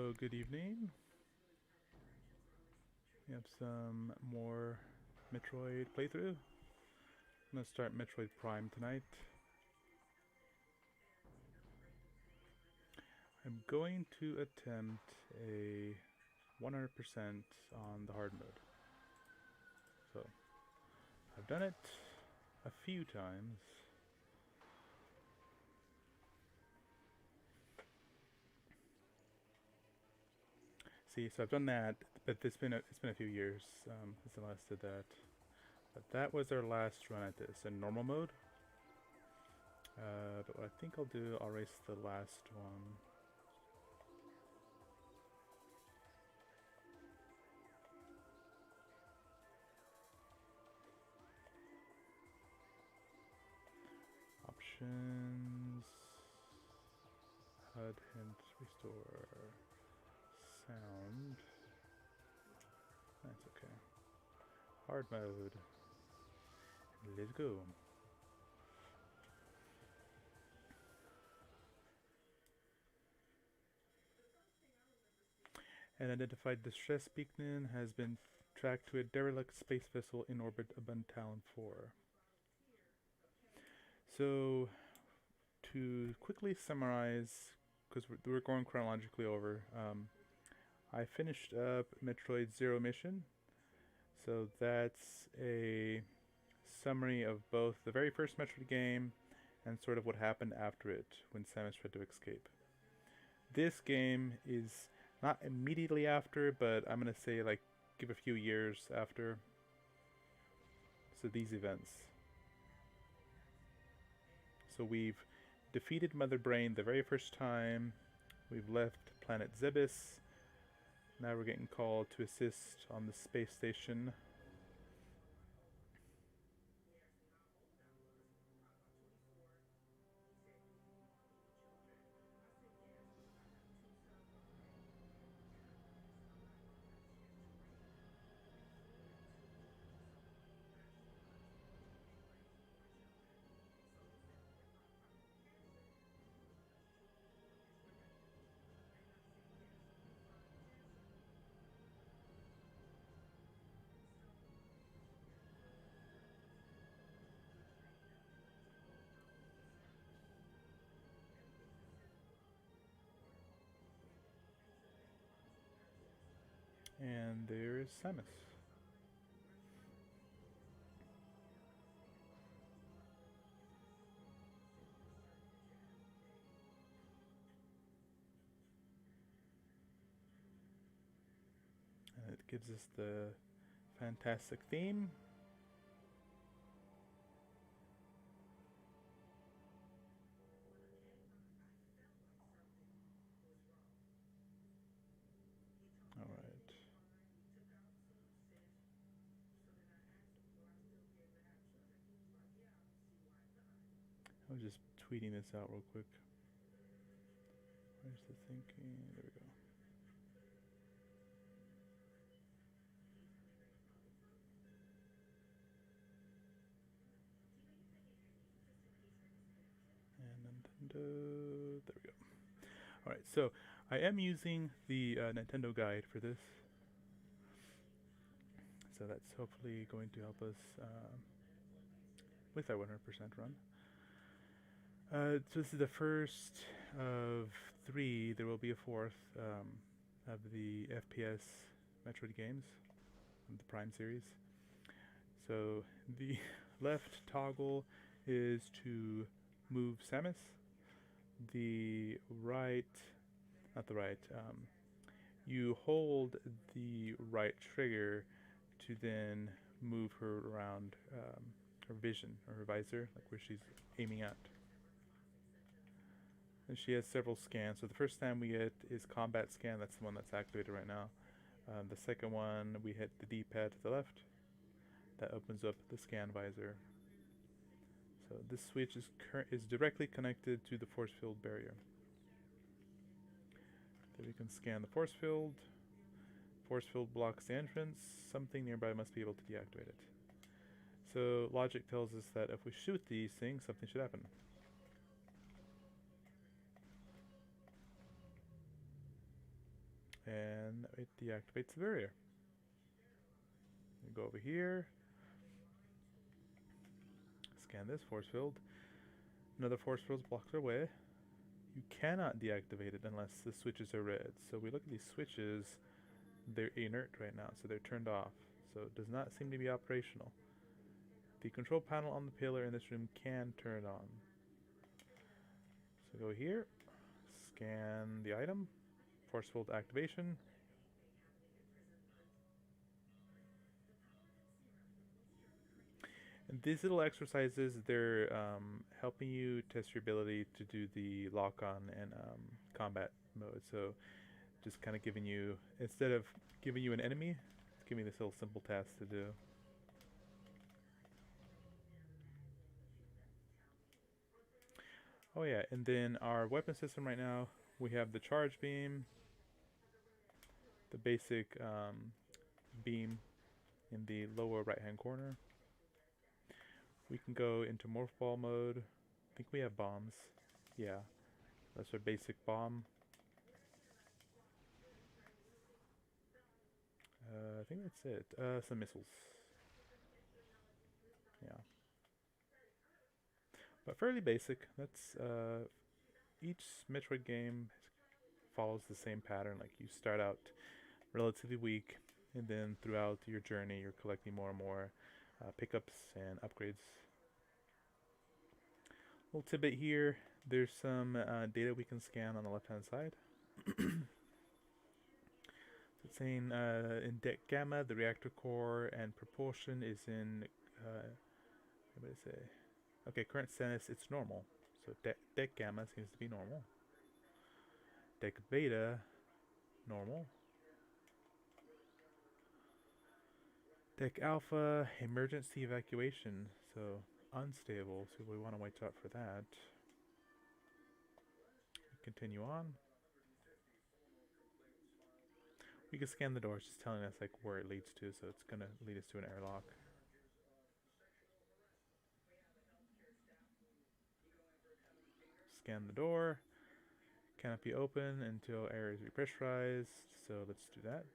So, good evening. We have some more Metroid playthrough. I'm gonna start Metroid Prime tonight. I'm going to attempt a 100% on the hard mode. So, I've done it a few times. See, so I've done that, but it's been a few years since I last did that. But that was our last run at this in normal mode. But what I think I'll race the last one. Options. HUD hint restore sound. That's okay. Hard mode. Let's go. An identified distress beacon has been tracked to a derelict space vessel in orbit above Talon 4. So, to quickly summarize, because we're going chronologically over, I finished up Metroid Zero Mission. So that's a summary of both the very first Metroid game and sort of what happened after it when Samus tried to escape. This game is not immediately after, but I'm gonna say like give a few years after. So these events. So we've defeated Mother Brain the very first time. We've left planet Zebes. Now we're getting called to assist on the space station. And there's Samus. And it gives us the fantastic theme. Alright. I was just tweeting this out real quick. Where's the thinking? There we go. And Nintendo. There we go. Alright, so I am using the Nintendo guide for this. So that's hopefully going to help us with our 100% run. So this is the first of 3. There will be a fourth of the FPS Metroid games, of the Prime series. So the left toggle is to move Samus. The right, not the right, you hold the right trigger to then move her around her vision, or her visor, like where she's aiming at. And she has several scans. So the first scan we get is combat scan. That's the one that's activated right now. The second one, we hit the D-pad to the left. That opens up the scan visor. So this switch is directly connected to the force field barrier. Then we can scan the force field. Force field blocks the entrance. Something nearby must be able to deactivate it. So logic tells us that if we shoot these things, something should happen. and it deactivates the barrier. We go over here, scan this force field. Another force field blocks our way. You cannot deactivate it unless the switches are red. So we look at these switches, they're inert right now, so they're turned off. So it does not seem to be operational. The control panel on the pillar in this room can turn on. So go here, scan the item, force field activation. And these little exercises, they're helping you test your ability to do the lock-on and combat mode. So just kind of giving you, instead of giving you an enemy, it's giving you this little simple task to do. Oh yeah, and then our weapon system right now, we have the charge beam, the basic beam in the lower right hand corner. We can go into morph ball mode. I think we have bombs. Yeah, that's our basic bomb. I think that's it. Some missiles. Yeah. But fairly basic. That's each Metroid game follows the same pattern. Like you start out relatively weak, and then throughout your journey, you're collecting more and more pickups and upgrades. Little tidbit here. There's some data we can scan on the left-hand side. It's saying in deck gamma, the reactor core and propulsion is in. What did I say? Okay, current status, it's normal. So deck gamma seems to be normal. Deck beta, normal. Deck alpha, emergency evacuation, so unstable, so we want to watch out for that. Continue on. We can scan the door, it's just telling us like where it leads to, so it's going to lead us to an airlock. Scan the door. Cannot be open until air is repressurized, so let's do that.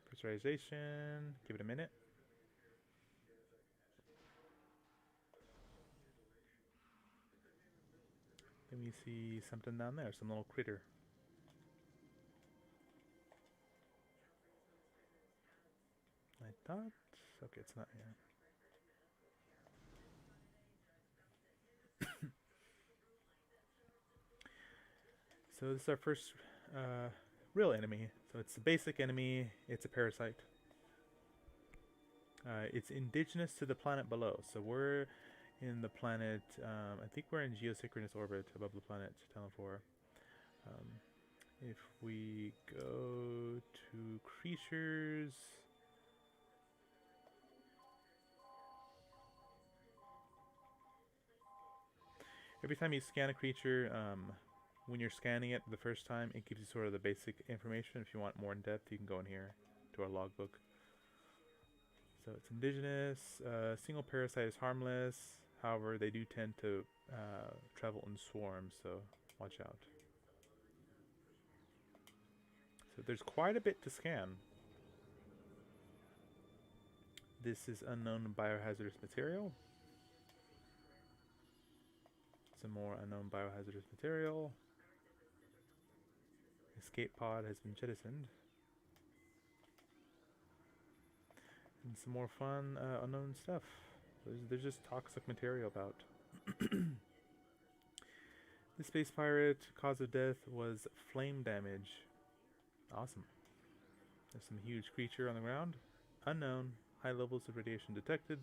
Pressurization, give it a minute. Then we see something down there, some little critter. I thought, okay, it's not here. So this is our first real enemy. So it's a basic enemy. It's a parasite. It's indigenous to the planet below. So we're in the planet, I think we're in geosynchronous orbit above the planet, Talon 4. If we go to creatures, every time you scan a creature, when you're scanning it the first time, it gives you sort of the basic information. If you want more in depth, you can go in here to our logbook. So it's indigenous. Single parasite is harmless. However, they do tend to travel in swarms, so watch out. So there's quite a bit to scan. This is unknown biohazardous material. Some more unknown biohazardous material. Escape pod has been jettisoned. And some more fun unknown stuff. There's just toxic material about. The space pirate cause of death was flame damage. Awesome. There's some huge creature on the ground. Unknown. High levels of radiation detected.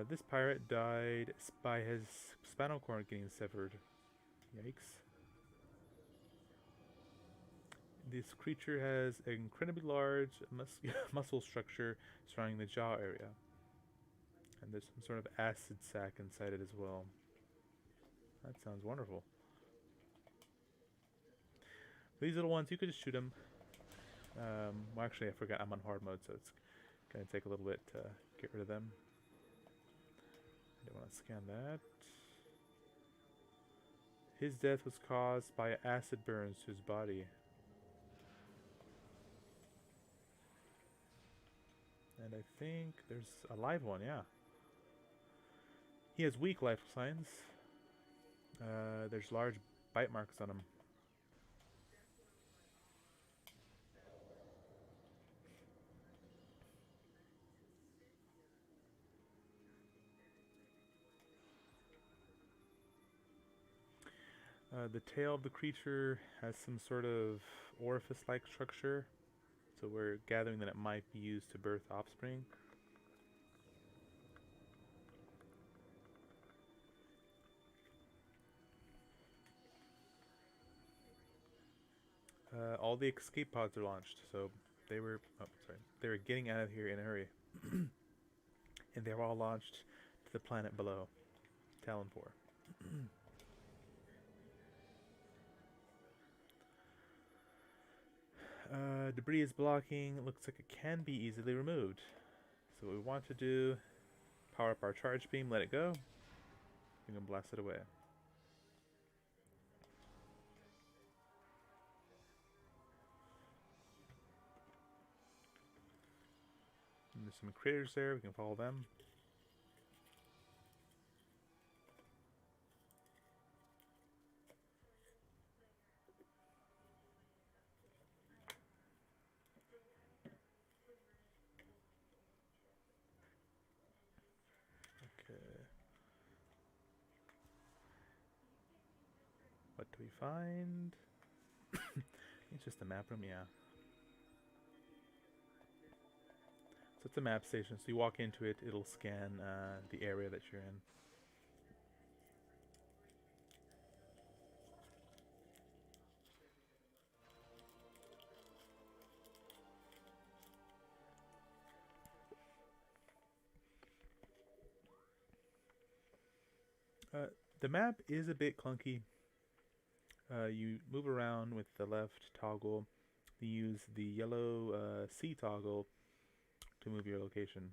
This pirate died by his spinal cord getting severed. Yikes. This creature has an incredibly large muscle structure surrounding the jaw area. And there's some sort of acid sac inside it as well. That sounds wonderful. These little ones, you could just shoot them. Well, actually, I forgot I'm on hard mode, so it's going to take a little bit to get rid of them. I don't want to scan that. His death was caused by acid burns to his body. And I think there's a live one, yeah. He has weak life signs. There's large bite marks on him. The tail of the creature has some sort of orifice-like structure, so we're gathering that it might be used to birth offspring. All the escape pods are launched, so they were getting out of here in a hurry. And they were all launched to the planet below, Talon 4. Debris is blocking. It looks like it can be easily removed. So what we want to do, power up our charge beam, let it go. We can blast it away. And there's some critters there, we can follow them. What do we find? It's just a map room, yeah. So it's a map station, so you walk into it, it'll scan the area that you're in. The map is a bit clunky. You move around with the left toggle. You use the yellow C toggle to move your location.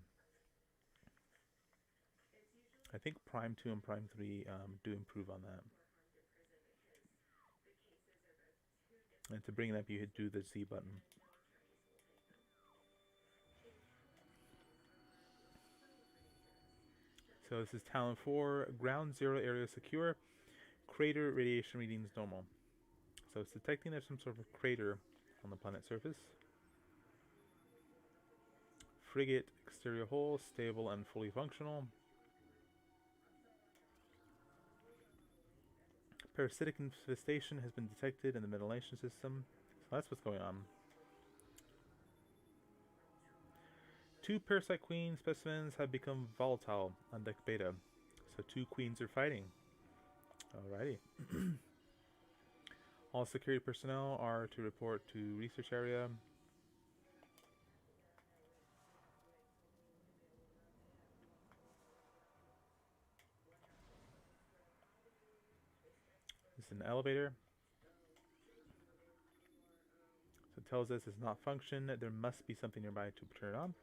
I think Prime 2 and Prime 3 do improve on that. And to bring it up, you do the Z button. So this is Talon 4, ground zero area secure, crater radiation readings normal. So it's detecting there's some sort of crater on the planet surface. Frigate exterior hull, stable and fully functional. Parasitic infestation has been detected in the ventilation system. So that's what's going on. 2 parasite queen specimens have become volatile on deck beta. So 2 queens are fighting. Alrighty. All security personnel are to report to research area. This is an elevator. So it tells us it's not function. There must be something nearby to turn it on.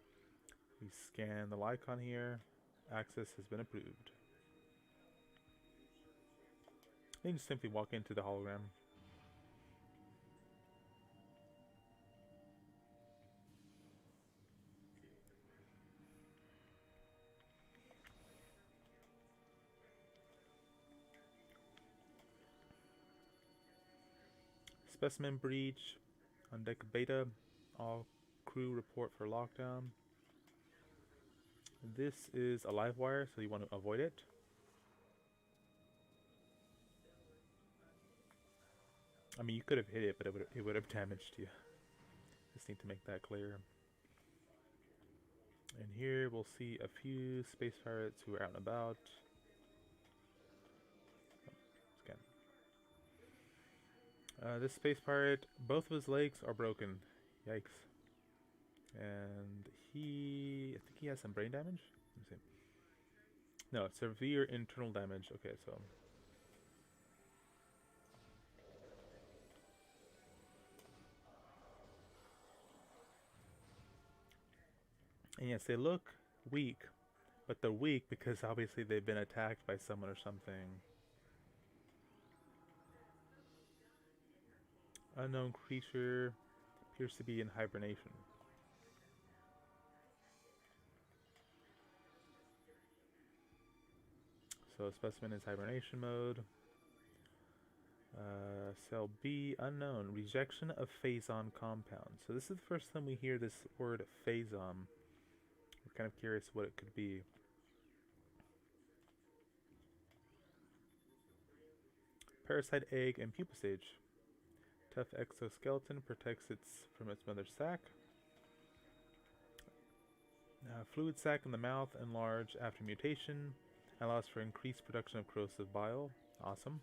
We scan the icon here. Access has been approved. You can just simply walk into the hologram. Specimen breach on deck beta. All crew report for lockdown. This is a live wire, so you want to avoid it. I mean, you could have hit it, but it would have damaged you. Just need to make that clear. And here we'll see a few space pirates who are out and about. This space pirate, both of his legs are broken. Yikes. And I think he has some brain damage? Let me see. No, severe internal damage. Okay, so. And yes, they look weak, but they're weak because obviously they've been attacked by someone or something. Unknown creature appears to be in hibernation. So specimen is hibernation mode. Cell B, unknown. Rejection of phazon compound. So this is the first time we hear this word phazon. We're kind of curious what it could be. Parasite egg and pupa stage. Tough exoskeleton protects it from its mother's sac. Fluid sac in the mouth enlarged after mutation. Allows for increased production of corrosive bile. Awesome.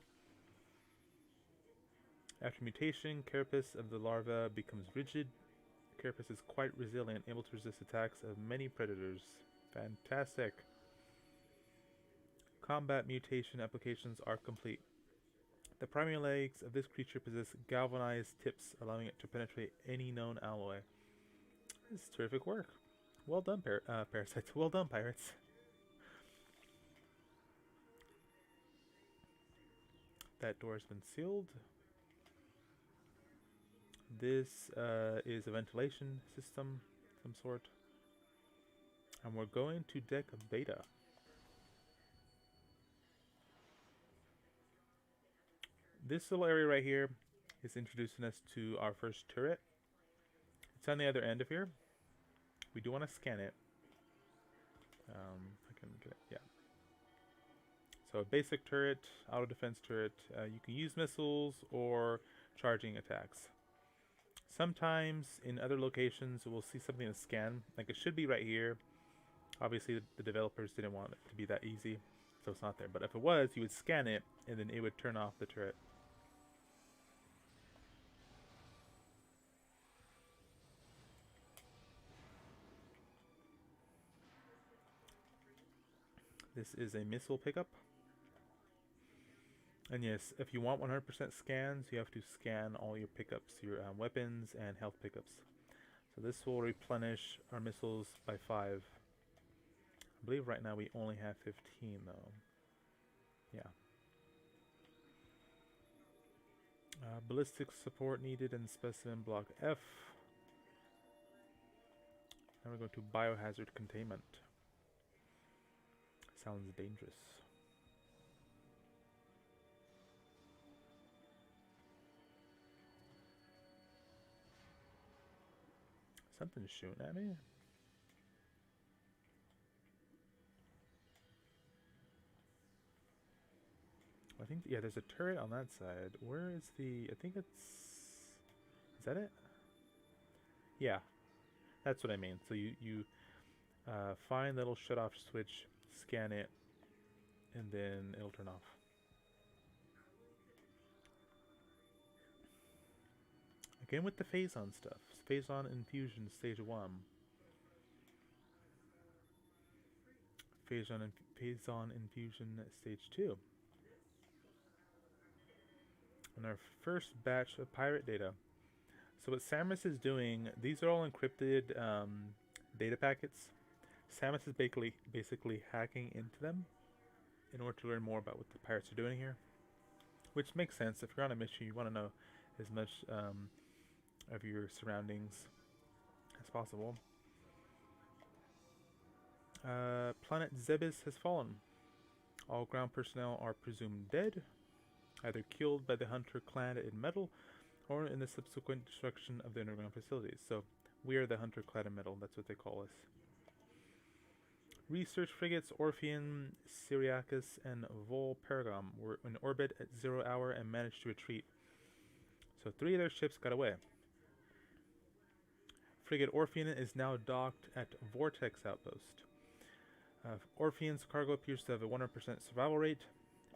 After mutation, carapace of the larva becomes rigid. The carapace is quite resilient, able to resist attacks of many predators. Fantastic. Combat mutation applications are complete. The primary legs of this creature possess galvanized tips, allowing it to penetrate any known alloy. This is terrific work. Well done, parasites. Well done, pirates. That door has been sealed. This is a ventilation system, some sort. And we're going to deck beta. This little area right here is introducing us to our first turret. It's on the other end of here. We do want to scan it. I can get it, yeah. So a basic turret, auto defense turret. You can use missiles or charging attacks. Sometimes in other locations we'll see something to scan, like it should be right here. Obviously the developers didn't want it to be that easy, so it's not there. But if it was, you would scan it and then it would turn off the turret. This is a missile pickup. And yes, if you want 100% scans, you have to scan all your pickups, your weapons and health pickups. So this will replenish our missiles by 5. I believe right now we only have 15 though. Yeah. Ballistics support needed in specimen block F. Now we're going to biohazard containment. Sounds dangerous. Something's shooting at me. I think, yeah, there's a turret on that side. Where is the, I think it's, is that it? Yeah, that's what I mean. So you find the little shut off switch, scan it, and then it'll turn off. Again with the phazon stuff. Phazon infusion stage 1. Phazon infusion stage 2. And our first batch of pirate data. So what Samus is doing, these are all encrypted data packets. Samus is basically hacking into them in order to learn more about what the pirates are doing here. Which makes sense. If you're on a mission, you want to know as much of your surroundings as possible. Planet Zebes has fallen. All ground personnel are presumed dead, either killed by the hunter clad in metal or in the subsequent destruction of the underground facilities. So we are the hunter clad in metal, that's what they call us. Research frigates Orphean, Syriacus, and Vol Paragam were in orbit at 0 hour and managed to retreat. So 3 of their ships got away. Frigate Orphean is now docked at Vortex Outpost. Orphean's cargo appears to have a 100% survival rate.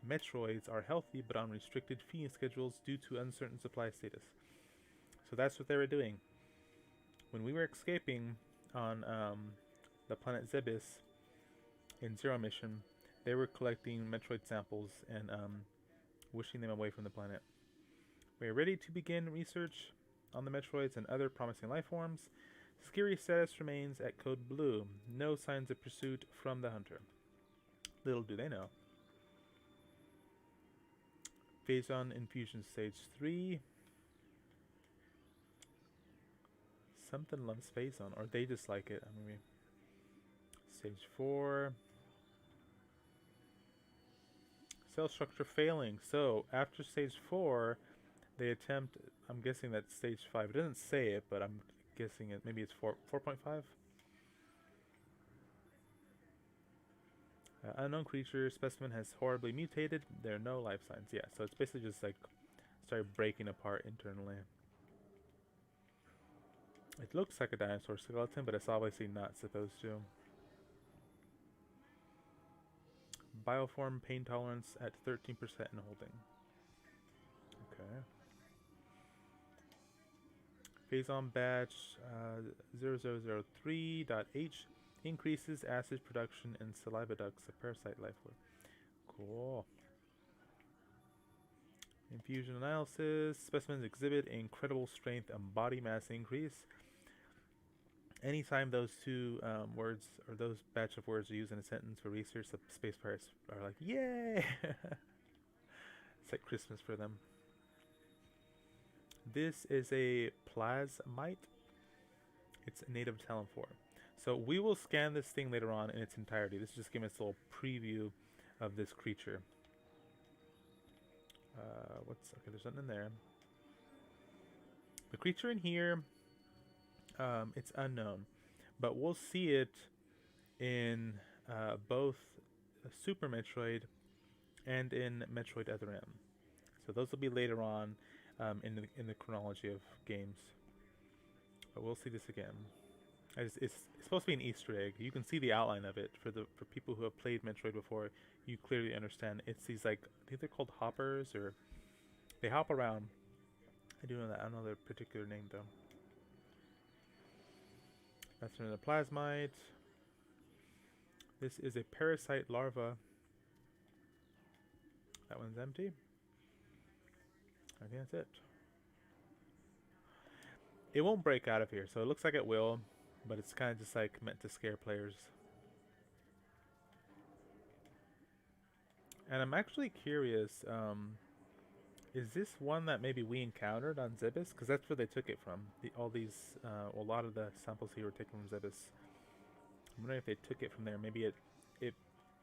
Metroids are healthy but on restricted feeding schedules due to uncertain supply status. So that's what they were doing. When we were escaping on the planet Zebes in Zero Mission, they were collecting Metroid samples and wishing them away from the planet. We are ready to begin research on the Metroids and other promising life forms. Scary status remains at code blue. No signs of pursuit from the hunter. Little do they know. Phazon Infusion Stage 3. Something loves Phazon, or they just like it. I mean, Stage 4. Cell structure failing. So, after Stage 4, they attempt, I'm guessing that's Stage 5. It doesn't say it, but I'm guessing it. Maybe it's 4.5? Unknown creature specimen has horribly mutated. There are no life signs. Yeah, so it's basically just like started breaking apart internally. It looks like a dinosaur skeleton, but it's obviously not supposed to. Bioform pain tolerance at 13% and holding. Okay. Phazon batch 0003.H increases acid production in saliva ducts of parasite life form. Cool. Infusion analysis. Specimens exhibit incredible strength and body mass increase. Anytime those two words, or those batch of words are used in a sentence for research, the space pirates are like, yay! It's like Christmas for them. This is a plasmite. It's a native Talon 4. So we will scan this thing later on in its entirety. This is just giving us a little preview of this creature. Okay, there's nothing in there. The creature in here, it's unknown, but we'll see it in both Super Metroid and in Metroid Other M. So those will be later on in the chronology of games. But we'll see this again. It's supposed to be an Easter egg. You can see the outline of it for people who have played Metroid before. You clearly understand. It's these, like, I think they're called hoppers, or they hop around. I do know that. I don't know their particular name though. That's another plasmite. This is a parasite larva. That one's empty. I think that's it. It won't break out of here, so it looks like it will, but it's kind of just like meant to scare players. And I'm actually curious, is this one that maybe we encountered on Zebes? Because that's where they took it from. A lot of the samples here were taken from Zebes. I'm wondering if they took it from there. Maybe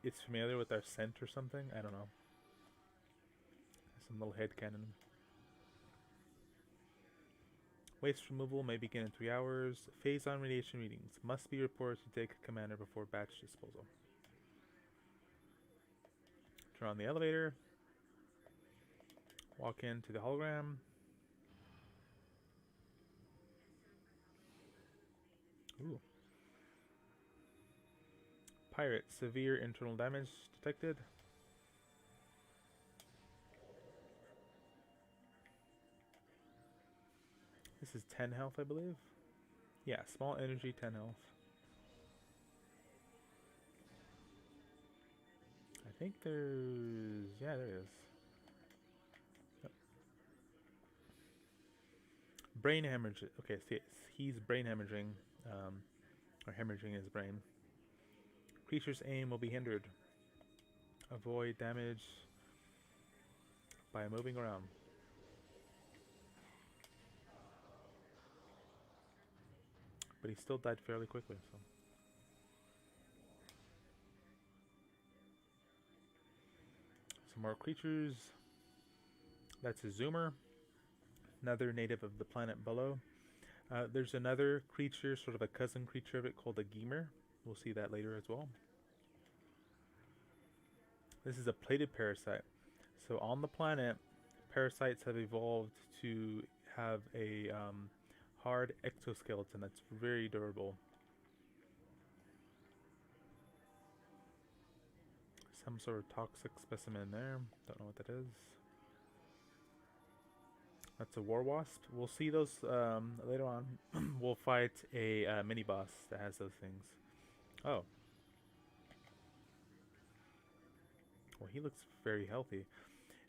it's familiar with our scent or something. I don't know. Some little headcanon. Waste removal may begin in 3 hours. Phazon radiation readings must be reported to take commander before batch disposal. Turn on the elevator. Walk into the hologram. Ooh. Pirate, severe internal damage detected. This is 10 health, I believe. Yeah, small energy, 10 health. I think there's... yeah, there is. Yep. Brain hemorrhage. Okay, see, he's brain hemorrhaging, or hemorrhaging his brain. Creature's aim will be hindered. Avoid damage by moving around. But he still died fairly quickly, so. Some more creatures. That's a zoomer. Another native of the planet below. There's another creature, sort of a cousin creature of it, called a Gemer. We'll see that later as well. This is a plated parasite. So on the planet, parasites have evolved to have a hard exoskeleton that's very durable. Some sort of toxic specimen there. Don't know what that is. That's a war wasp. We'll see those later on. We'll fight a mini boss that has those things. Oh. Well, he looks very healthy.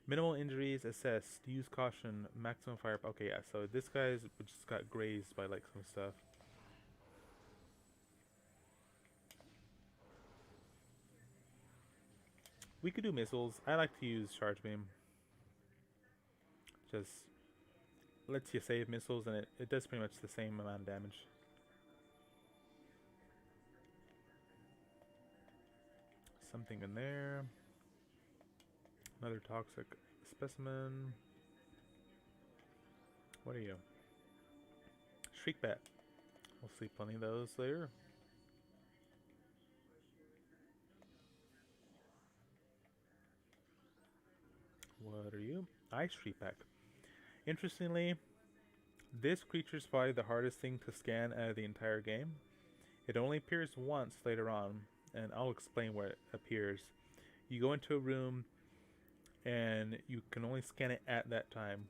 Minimal injuries assessed. Use caution. Maximum fire. Okay, yeah. So this guy's just got grazed by like some stuff. We could do missiles. I like to use charge beam. Just lets you save missiles, and it does pretty much the same amount of damage. Something in there. Another toxic specimen. What are you? Shriek bat. We'll see plenty of those later. What are you? Ice shriek bat. Interestingly, this creature is probably the hardest thing to scan out of the entire game. It only appears once later on, and I'll explain where it appears. You go into a room, and you can only scan it at that time.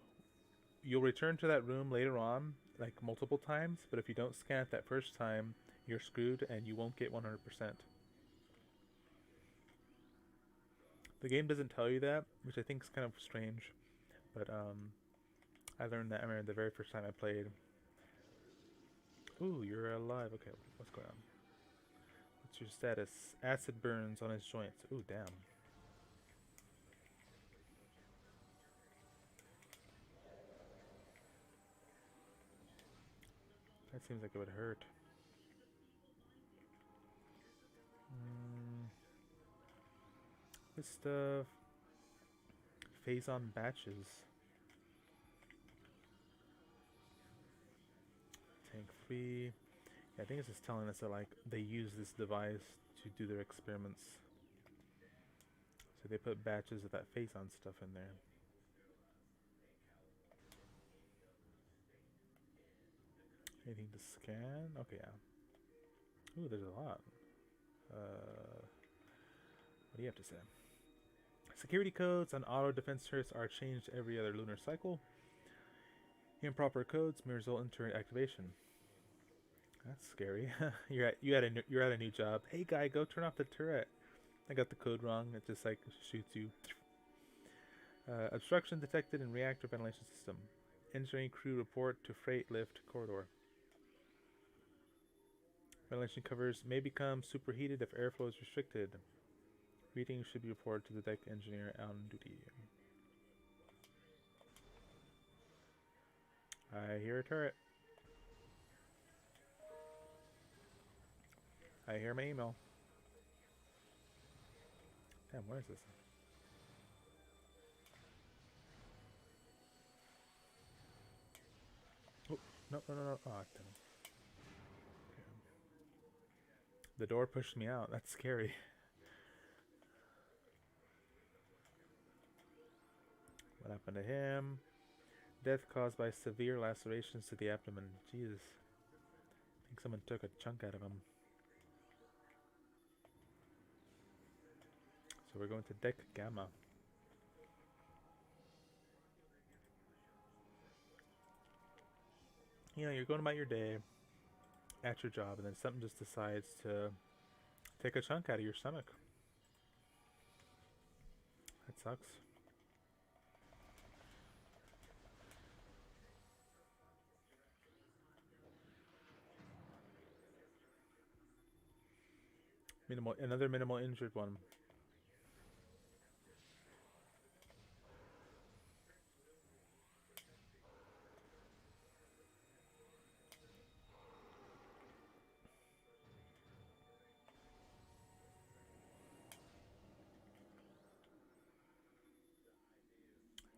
You'll return to that room later on, like multiple times, but if you don't scan it that first time, you're screwed and you won't get 100%. The game doesn't tell you that, which I think is kind of strange, but I learned that, I remember the very first time I played. Ooh, you're alive. Okay, what's going on? What's your status? Acid burns on his joints. Ooh, damn. That seems like it would hurt. This stuff. Phase on batches. Tank 3. Yeah, I think it's just telling us that like they use this device to do their experiments. So they put batches of that phase on stuff in there. Anything to scan? Okay, yeah. Ooh, there's a lot. What do you have to say? Security codes on auto defense turrets are changed every other lunar cycle. Improper codes may result in turret activation. That's scary. you're at a new job. Hey guy, go turn off the turret. I got the code wrong. It just like shoots you. Obstruction detected in reactor ventilation system. Engineering crew report to freight lift corridor. Ventilation covers may become superheated if airflow is restricted. Readings should be reported to the deck engineer on duty. I hear a turret. I hear my email. Damn, where is this? Oh, no. Oh, damn. Okay. The door pushed me out. That's scary. What happened to him? Death caused by severe lacerations to the abdomen. Jesus. I think someone took a chunk out of him. So we're going to deck Gamma. You know, you're going about your day at your job, and then something just decides to take a chunk out of your stomach. That sucks. Another minimal injured one.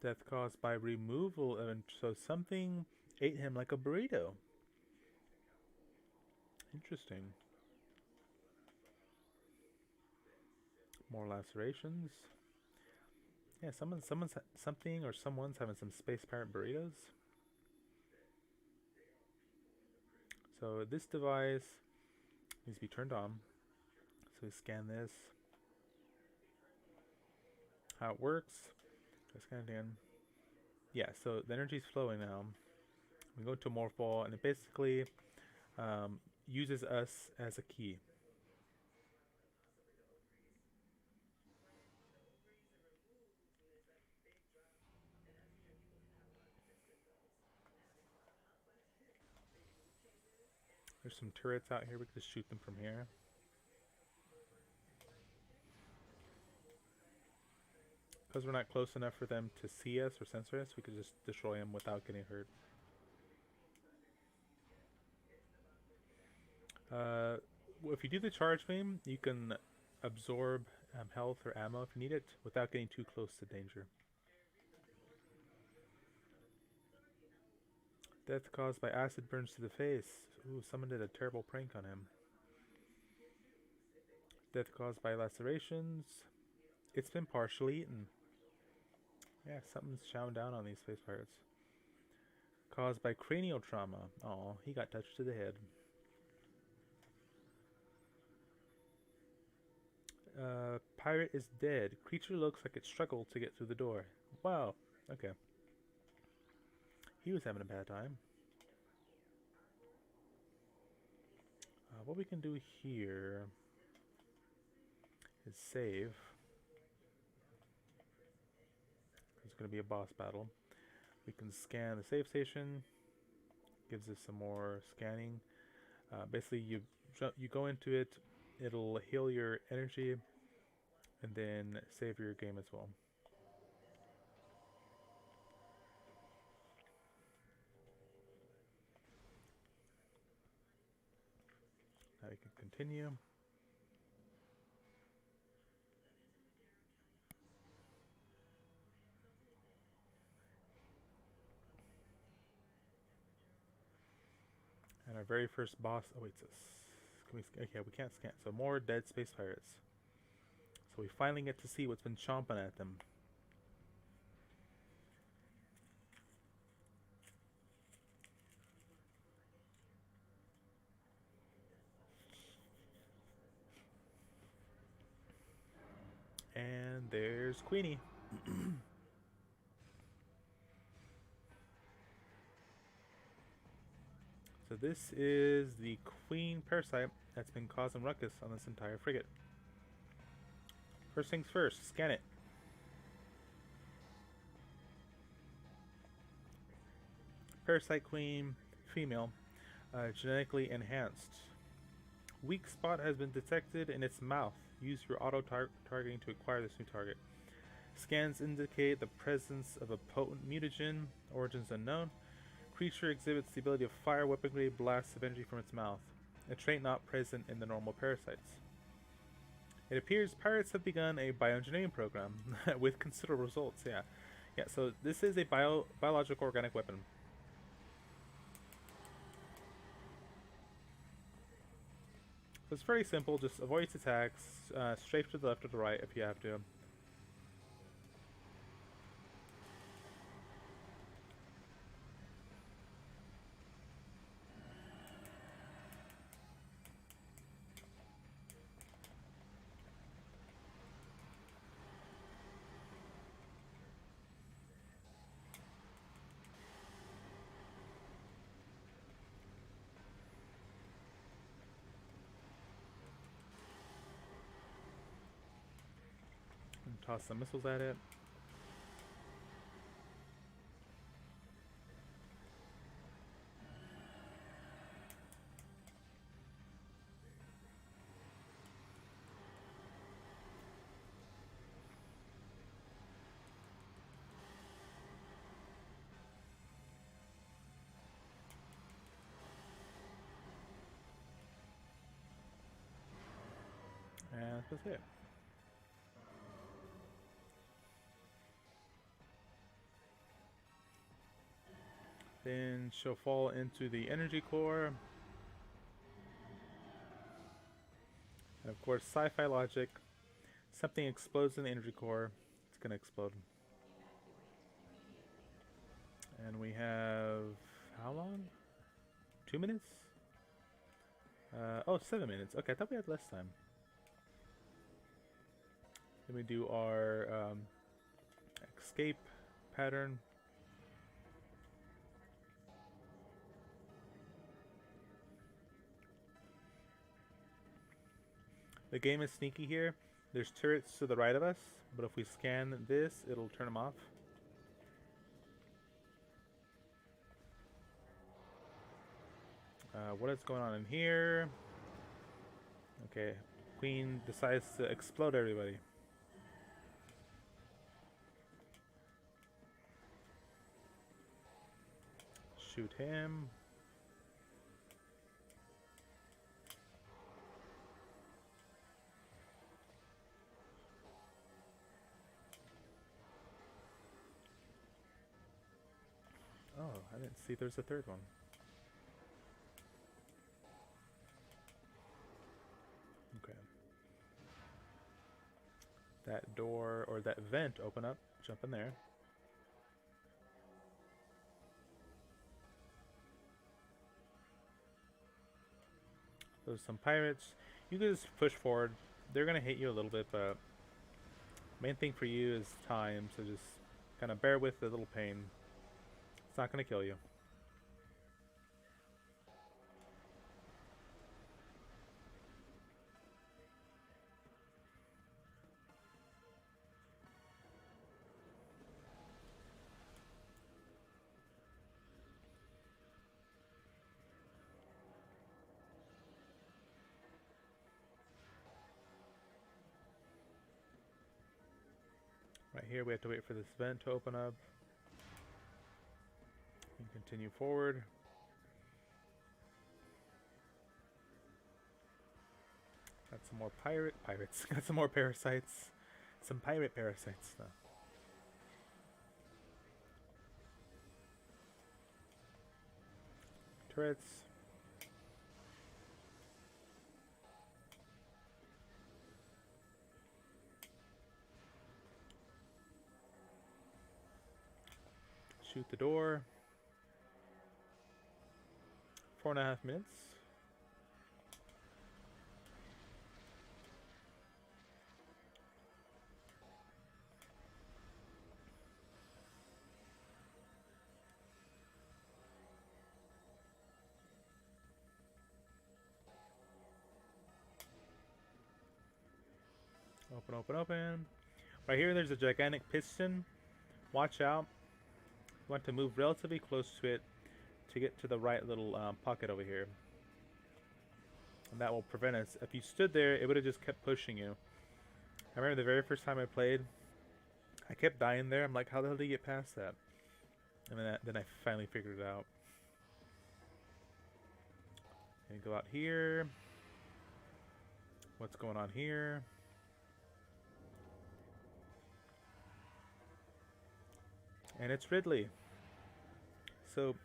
Death caused by removal of, so something ate him like a burrito. Interesting. More lacerations. Yeah, someone's having some space pirate burritos. So this device needs to be turned on. So we scan this. How it works. Scan it again. Yeah, so the energy's flowing now. We go to morph ball, and it basically uses us as a key. There's some turrets out here. We can just shoot them from here. because we're not close enough for them to see us or censor us, we could just destroy them without getting hurt. If you do the charge beam, you can absorb health or ammo if you need it without getting too close to danger. Death caused by acid burns to the face. Ooh, someone did a terrible prank on him. Death caused by lacerations. It's been partially eaten. Yeah, something's chowing down on these space pirates. Caused by cranial trauma. Oh, he got touched to the head. Pirate is dead. Creature looks like it struggled to get through the door. Wow. Okay. He was having a bad time. What we can do here is save. It's going to be a boss battle. We can scan the save station. Gives us some more scanning. Basically, you go into it. It'll heal your energy and then save your game as well. Now we can continue. And our very first boss awaits us. Okay, we can't scan. So more dead space pirates. So we finally get to see what's been chomping at them. And there's Queenie. So this is the queen parasite that's been causing ruckus on this entire frigate. First things first, scan it. Parasite queen, female, genetically enhanced. Weak spot has been detected in its mouth. Use your auto targeting to acquire this new target. Scans indicate the presence of a potent mutagen, origins unknown. Creature exhibits the ability to fire weapon-grade blasts of energy from its mouth, a trait not present in the normal parasites. It appears pirates have begun a bioengineering program with considerable results. Yeah, so this is a biological organic weapon. So it's very simple, just avoid its attacks, strafe to the left or the right if you have to. And toss some missiles at it. And that's it. Then she'll fall into the energy core. And of course, sci-fi logic. Something explodes in the energy core, it's gonna explode. And we have, how long? 2 minutes? Oh, 7 minutes. Okay, I thought we had less time. Then we do our escape pattern. The game is sneaky here. There's turrets to the right of us, but if we scan this, it'll turn them off. What is going on in here? Okay, Queen decides to explode everybody. shoot him. Oh, I didn't see there's a third one. Okay. That door, or that vent, open up. Jump in there. There's some pirates. You can just push forward. They're going to hit you a little bit, but main thing for you is time, so just kind of bear with the little pain. It's not going to kill you. Right here, we have to wait for this vent to open up. And continue forward. Got some more pirates. Got some more parasites. Some pirate parasites. No. Turrets. Shoot the door. 4.5 minutes. Open, open, open. Right here, there's a gigantic piston. Watch out. You want to move relatively close to it to get to the right little pocket over here. And that will prevent us. If you stood there, it would have just kept pushing you. I remember the very first time I played, I kept dying there. I'm like, how the hell did you get past that? And then I finally figured it out. And go out here. What's going on here? And it's Ridley. So,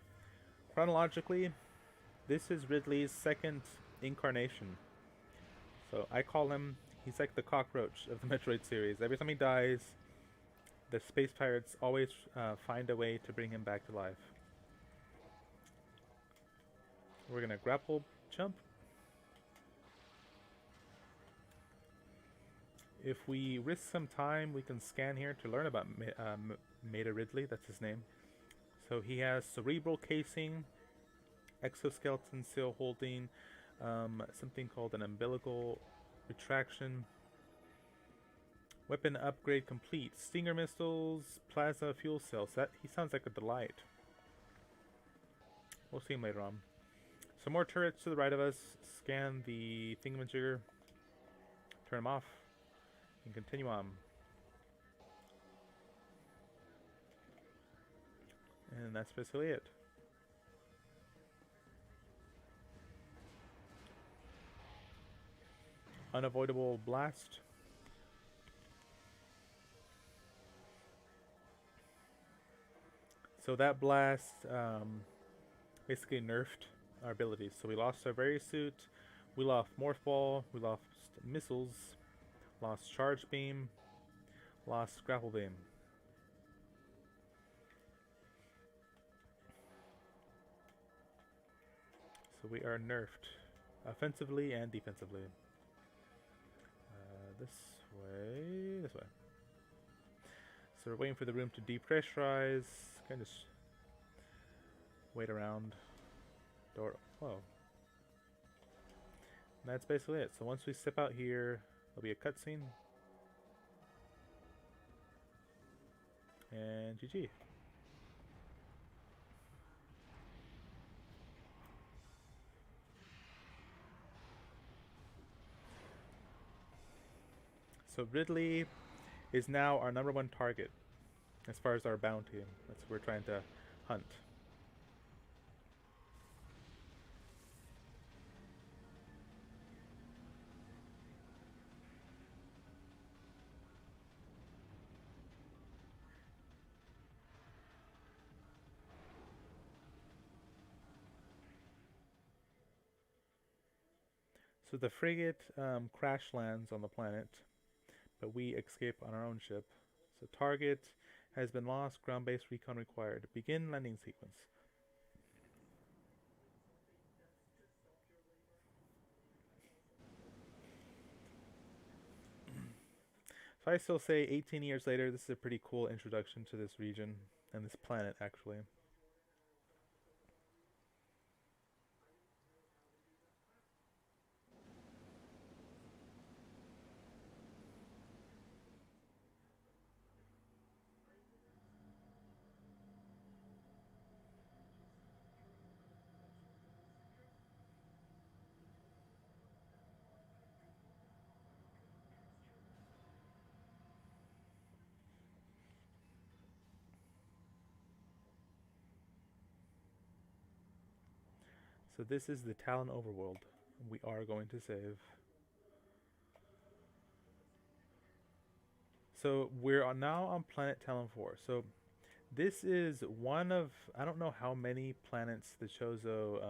chronologically, this is Ridley's second incarnation. So I call him, he's like the cockroach of the Metroid series. Every time he dies, the space pirates always find a way to bring him back to life. We're going to grapple jump. If we risk some time, we can scan here to learn about Meta Ridley, that's his name. So he has cerebral casing, exoskeleton seal holding, something called an umbilical retraction, weapon upgrade complete, stinger missiles, plasma fuel cells. That he sounds like a delight. We'll see him later on. Some more turrets to the right of us. Scan the thingamajigger, turn them off, and continue on. And that's basically it. Unavoidable blast. So that blast basically nerfed our abilities. So we lost our Very Suit, we lost Morph Ball, we lost missiles, lost Charge Beam, lost Grapple Beam. So we are nerfed, offensively and defensively. This way. So we're waiting for the room to depressurize. Kind of wait around. Door. Whoa. And that's basically it. So once we step out here, there'll be a cutscene. And GG. So Ridley is now our #1 target as far as our bounty. That's what we're trying to hunt. So the frigate crash lands on the planet, but we escape on our own ship. So target has been lost, ground-based recon required. Begin landing sequence. So I still say 18 years later, this is a pretty cool introduction to this region and this planet, actually. So this is the Talon overworld we are going to save. So we're now on planet Talon 4. So this is one of, I don't know how many planets the Chozo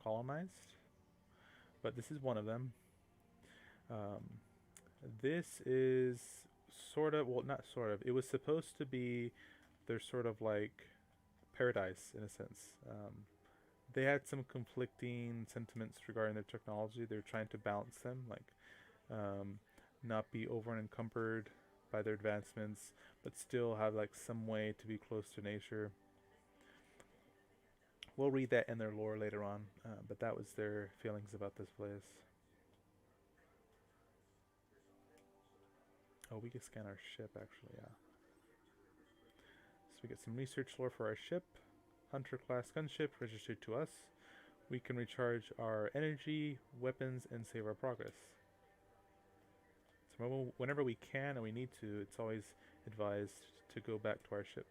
colonized, but this is one of them. Um, this is sort of, well, not sort of, it was supposed to be their sort of like paradise in a sense. They had some conflicting sentiments regarding their technology. They're trying to balance them, like um, not be over encumbered by their advancements, but still have like some way to be close to nature. We'll read that in their lore later on, but that was their feelings about this place. Oh, we can scan our ship actually, yeah. So we get some research lore for our ship. Hunter class gunship registered to us. We can recharge our energy, weapons, and save our progress. So whenever we can and we need to, it's always advised to go back to our ship.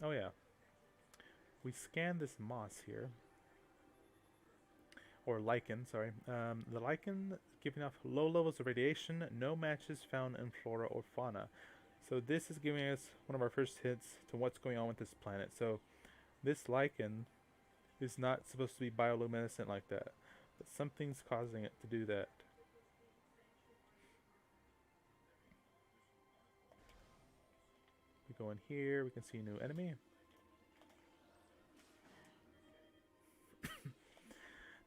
Oh yeah. We scan this moss here. Or lichen, sorry. The lichen giving off low levels of radiation, no matches found in flora or fauna. So this is giving us one of our first hints to what's going on with this planet. So this lichen is not supposed to be bioluminescent like that, but something's causing it to do that. We go in here, we can see a new enemy.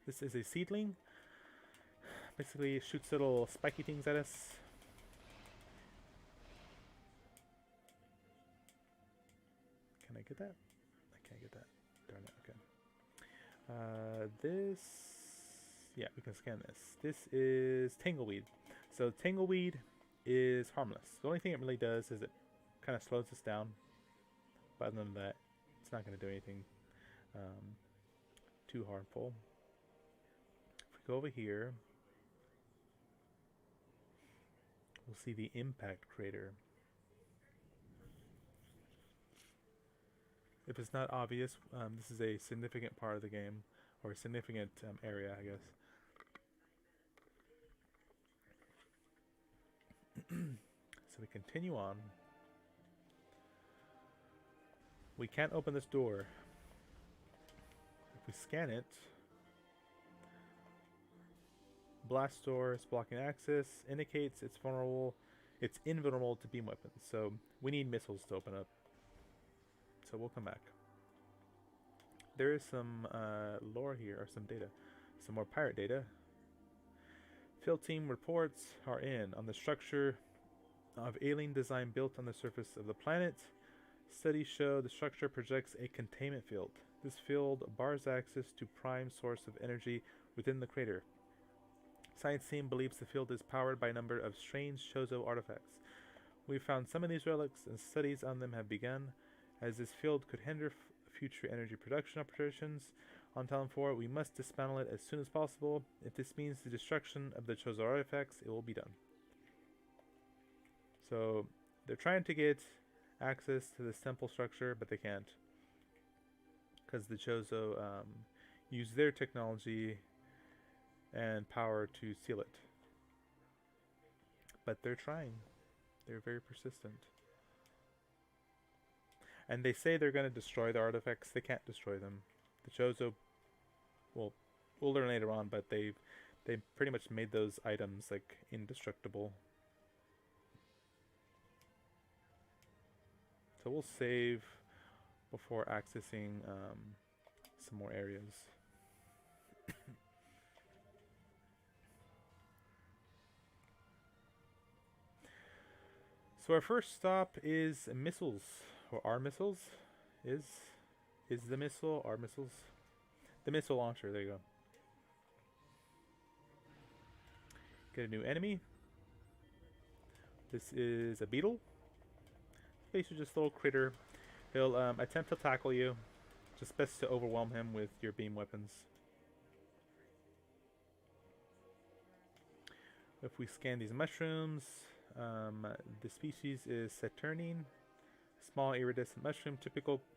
This is a seedling. Basically it shoots little spiky things at us. Can I get that? I can't get that. Darn it, okay. This, yeah, we can scan this. This is tangleweed. So tangleweed is harmless. The only thing it really does is it kind of slows us down. But other than that, it's not going to do anything too harmful. If we go over here, we'll see the impact crater. If it's not obvious, this is a significant part of the game, or a significant area, I guess. So we continue on. We can't open this door. If we scan it, blast door is blocking access, indicates it's vulnerable. It's invulnerable to beam weapons, so we need missiles to open up. So we'll come back. There is some lore here, or some data. Some more pirate data. Field team reports are in on the structure of alien design built on the surface of the planet. Studies show the structure projects a containment field. This field bars access to prime source of energy within the crater. Science team believes the field is powered by a number of strange Chozo artifacts. We've found some of these relics and studies on them have begun. As this field could hinder future energy production operations on Talon 4, we must dismantle it as soon as possible. If this means the destruction of the Chozo artifacts, it will be done. So they're trying to get access to this temple structure, but they can't, because the Chozo use their technology and power to seal it. But they're trying. They're very persistent. And they say they're going to destroy the artifacts. They can't destroy them. The Chozo, well, we'll learn later on, but they pretty much made those items like indestructible. So we'll save before accessing some more areas. So our first stop is missiles, or our missiles. Is the missile our missiles? The missile launcher. There you go. Get a new enemy. This is a beetle. Basically just a little critter. He'll attempt to tackle you. Just best to overwhelm him with your beam weapons. If we scan these mushrooms, the species is Saturnine. Small iridescent mushroom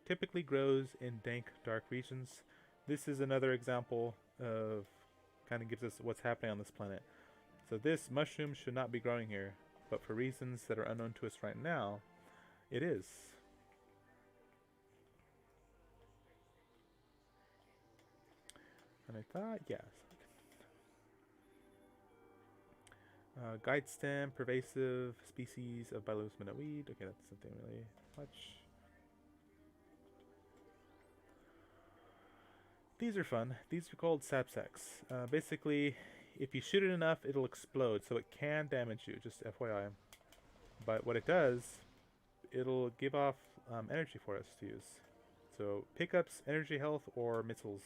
typically grows in dank, dark regions. This is another example of kind of gives us what's happening on this planet. So this mushroom should not be growing here, but for reasons that are unknown to us right now, it is. And I thought, yes. Guide stem, pervasive species of bioluminescent weed. Okay, that's something really much. These are fun. These are called sapsacks. Basically, if you shoot it enough, it'll explode, so it can damage you, just FYI. But what it does, it'll give off energy for us to use. So pickups, energy health, or missiles.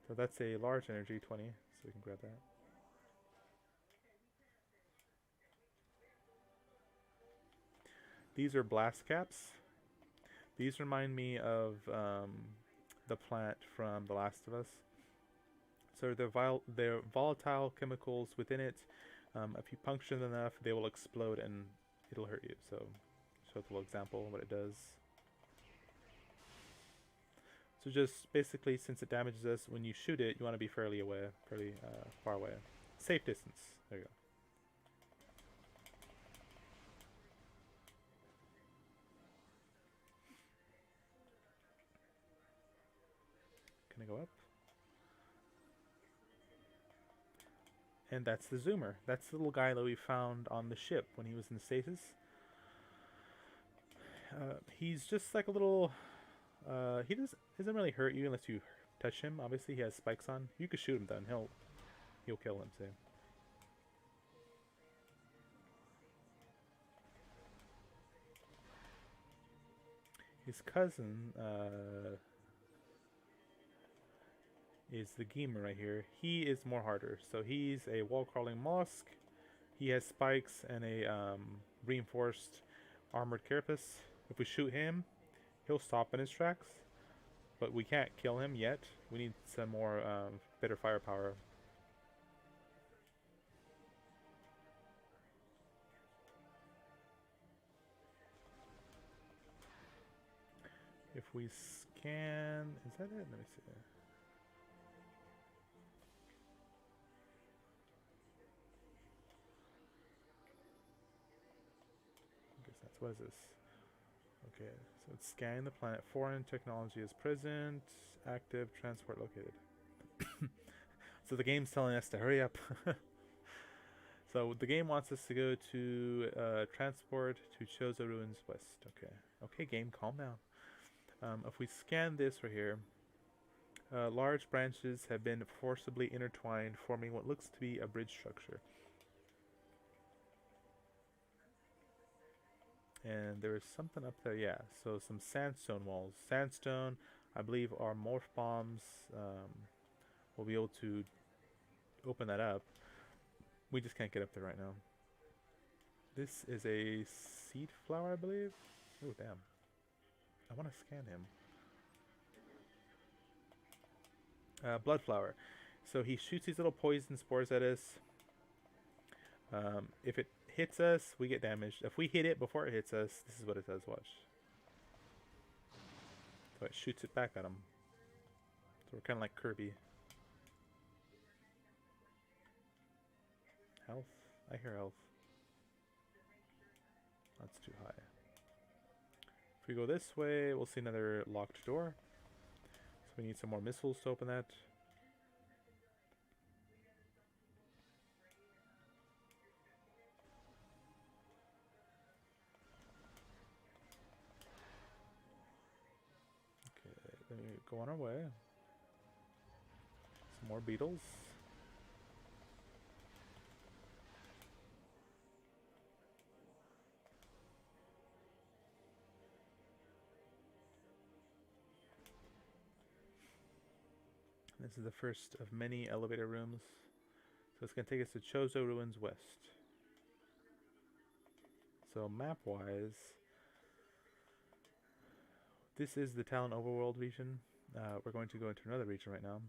So that's a large energy, 20, so we can grab that. These are blast caps. These remind me of the plant from The Last of Us. So they're volatile chemicals within it. If you puncture them enough, they will explode and it'll hurt you. So, show a little example of what it does. So just basically, since it damages us, when you shoot it, you want to be fairly far away. Safe distance. There you go. Can I go up? And that's the zoomer. That's the little guy that we found on the ship when he was in stasis. He's just like a little... he doesn't really hurt you unless you touch him. Obviously, he has spikes on. You could shoot him then. He'll kill him too. His cousin is the Gamer right here. He is more harder. So he's a wall-crawling mollusk. He has spikes and a reinforced armored carapace. If we shoot him, he'll stop in his tracks. But we can't kill him yet. We need some more better firepower. If we scan... Is that it? Let me see. I guess that's... What is this? Okay, so it's scanning the planet. Foreign technology is present. Active. Transport located. So the game's telling us to hurry up. So the game wants us to go to transport to Chozo Ruins West. Okay. Okay, game, calm down. If we scan this right here, large branches have been forcibly intertwined, forming what looks to be a bridge structure. And there is something up there, yeah. So some sandstone walls. Sandstone, I believe, are morph bombs. We'll be able to open that up. We just can't get up there right now. This is a seed flower, I believe. Oh, damn. I want to scan him. Blood flower. So he shoots these little poison spores at us. If it hits us, we get damaged. If we hit it before it hits us, this is what it does. Watch. So it shoots it back at him. So we're kind of like Kirby. Health? I hear health. That's too high. If we go this way, we'll see another locked door. So We need some more missiles to open that. Okay, then we go on our way. Some more beetles. This is the first of many elevator rooms. So it's going to take us to Chozo Ruins West. So map-wise, this is the Talon Overworld region. We're going to go into another region right now.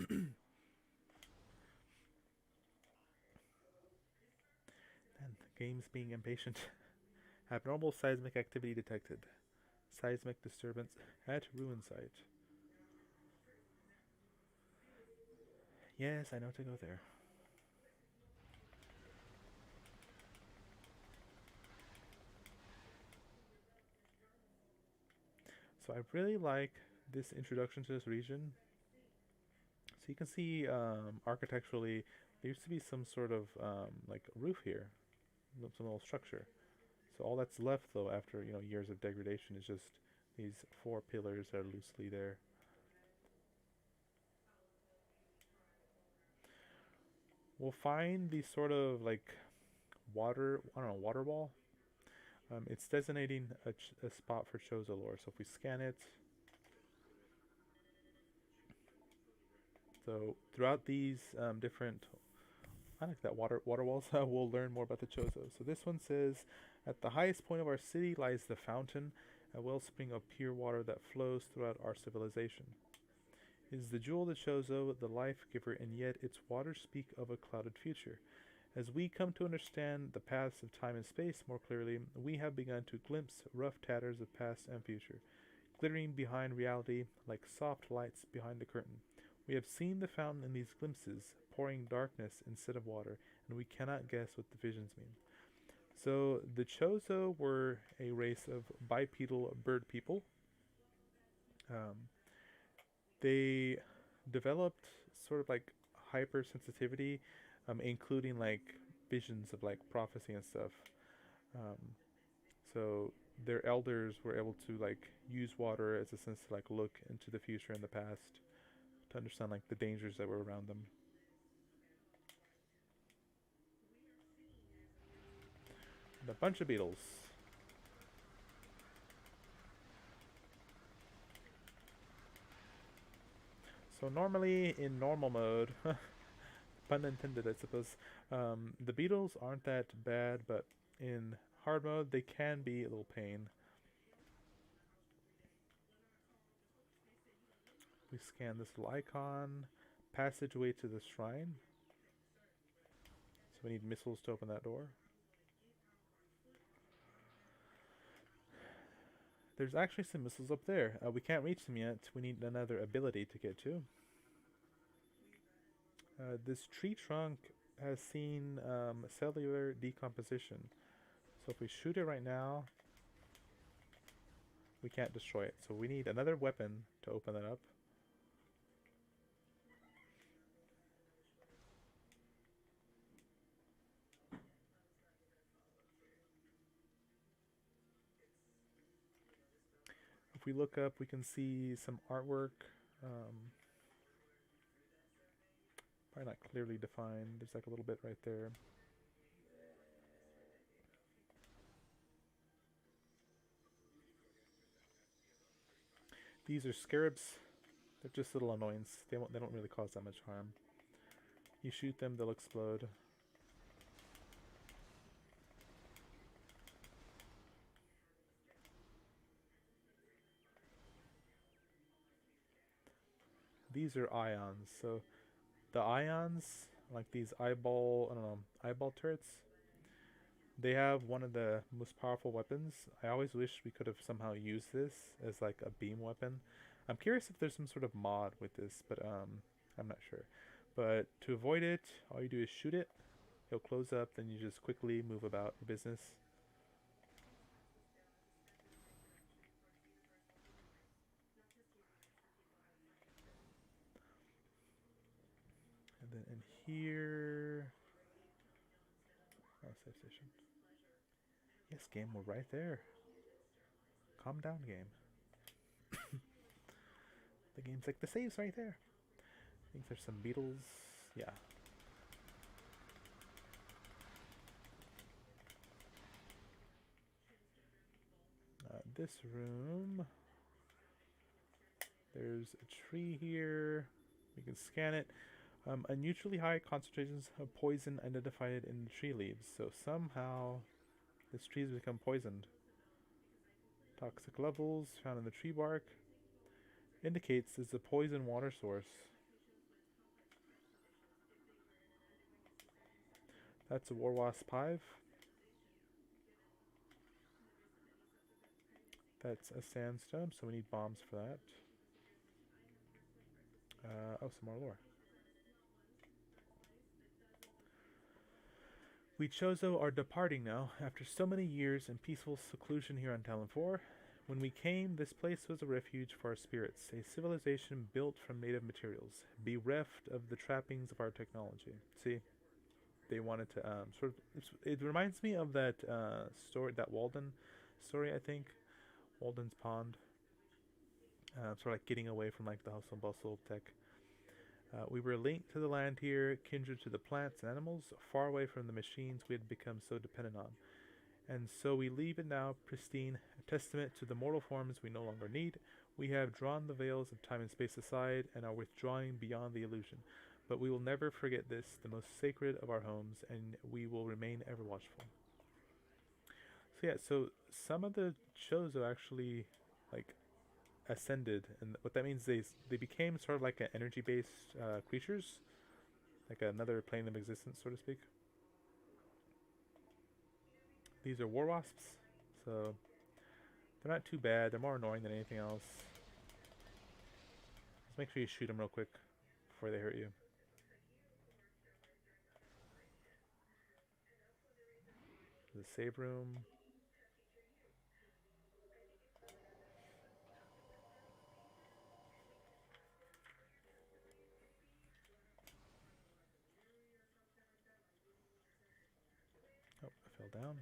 And the game's being impatient. Abnormal seismic activity detected. Seismic disturbance at ruin site. Yes, I know to go there. So I really like this introduction to this region. So you can see architecturally, there used to be some sort of like roof here, some little structure. So all that's left though after years of degradation is just these 4 pillars that are loosely there. We'll find these sort of like water wall. It's designating a spot for Chozo lore. So if we scan it, so throughout these different, I like that water walls, we'll learn more about the Chozo. So this one says, at the highest point of our city lies the fountain, a wellspring of pure water that flows throughout our civilization. It is the jewel of the Chozo, the life giver, and yet its waters speak of a clouded future. As we come to understand the paths of time and space more clearly, we have begun to glimpse rough tatters of past and future, glittering behind reality like soft lights behind the curtain. We have seen the fountain in these glimpses, pouring darkness instead of water, and we cannot guess what the visions mean. So the Chozo were a race of bipedal bird people. Um, they developed sort of like hypersensitivity, including like visions of like prophecy and stuff. Um, so their elders were able to like use water as a sense to like look into the future and the past to understand like the dangers that were around them. And a bunch of beetles. So normally in normal mode, pun intended, I suppose, the beetles aren't that bad, but in hard mode they can be a little pain. We scan this little icon, passageway to the shrine. So we need missiles to open that door. There's actually some missiles up there. We can't reach them yet. We need another ability to get to. This tree trunk has seen cellular decomposition. So if we shoot it right now, we can't destroy it. So we need another weapon to open that up. If we look up, we can see some artwork. Probably not clearly defined. There's like a little bit right there. These are scarabs. They're just little annoyance. They don't really cause that much harm. You shoot them, they'll explode. These are ions. So the ions, like these eyeball turrets, They have one of the most powerful weapons. I always wish we could have somehow used this as like a beam weapon. I'm curious if there's some sort of mod with this, but I'm not sure. But to avoid it, all you do is shoot it. It'll close up, then you just quickly move about your business. And then in here, oh, save station. Yes, game, we're right there. Calm down, game. The game's like the save's right there. I think there's some beetles. Yeah. This room. There's a tree here. We can scan it. Unusually high concentrations of poison identified in the tree leaves. So somehow this tree has become poisoned. Toxic levels found in the tree bark indicates it's a poison water source. That's a war wasp hive. That's a sandstone, so we need bombs for that. Oh, some more lore. We Chozo are departing now, after so many years in peaceful seclusion here on Talon 4. When we came, this place was a refuge for our spirits, a civilization built from native materials, bereft of the trappings of our technology. See, they wanted to sort of. It reminds me of that story, that Walden story, I think, Walden's Pond. Sort of like getting away from like the hustle and bustle of tech. We were linked to the land here, kindred to the plants and animals, far away from the machines we had become so dependent on. And so we leave it now pristine, a testament to the mortal forms we no longer need. We have drawn the veils of time and space aside and are withdrawing beyond the illusion. But we will never forget this, the most sacred of our homes, and we will remain ever watchful. So yeah, so some of the Chozo actually like ascended, and what that means they became sort of like an energy based creatures, like another plane of existence, so to speak. These are war wasps, so they're not too bad. They're more annoying than anything else. Just make sure you shoot them real quick before they hurt you. The save room. Oh, I fell down.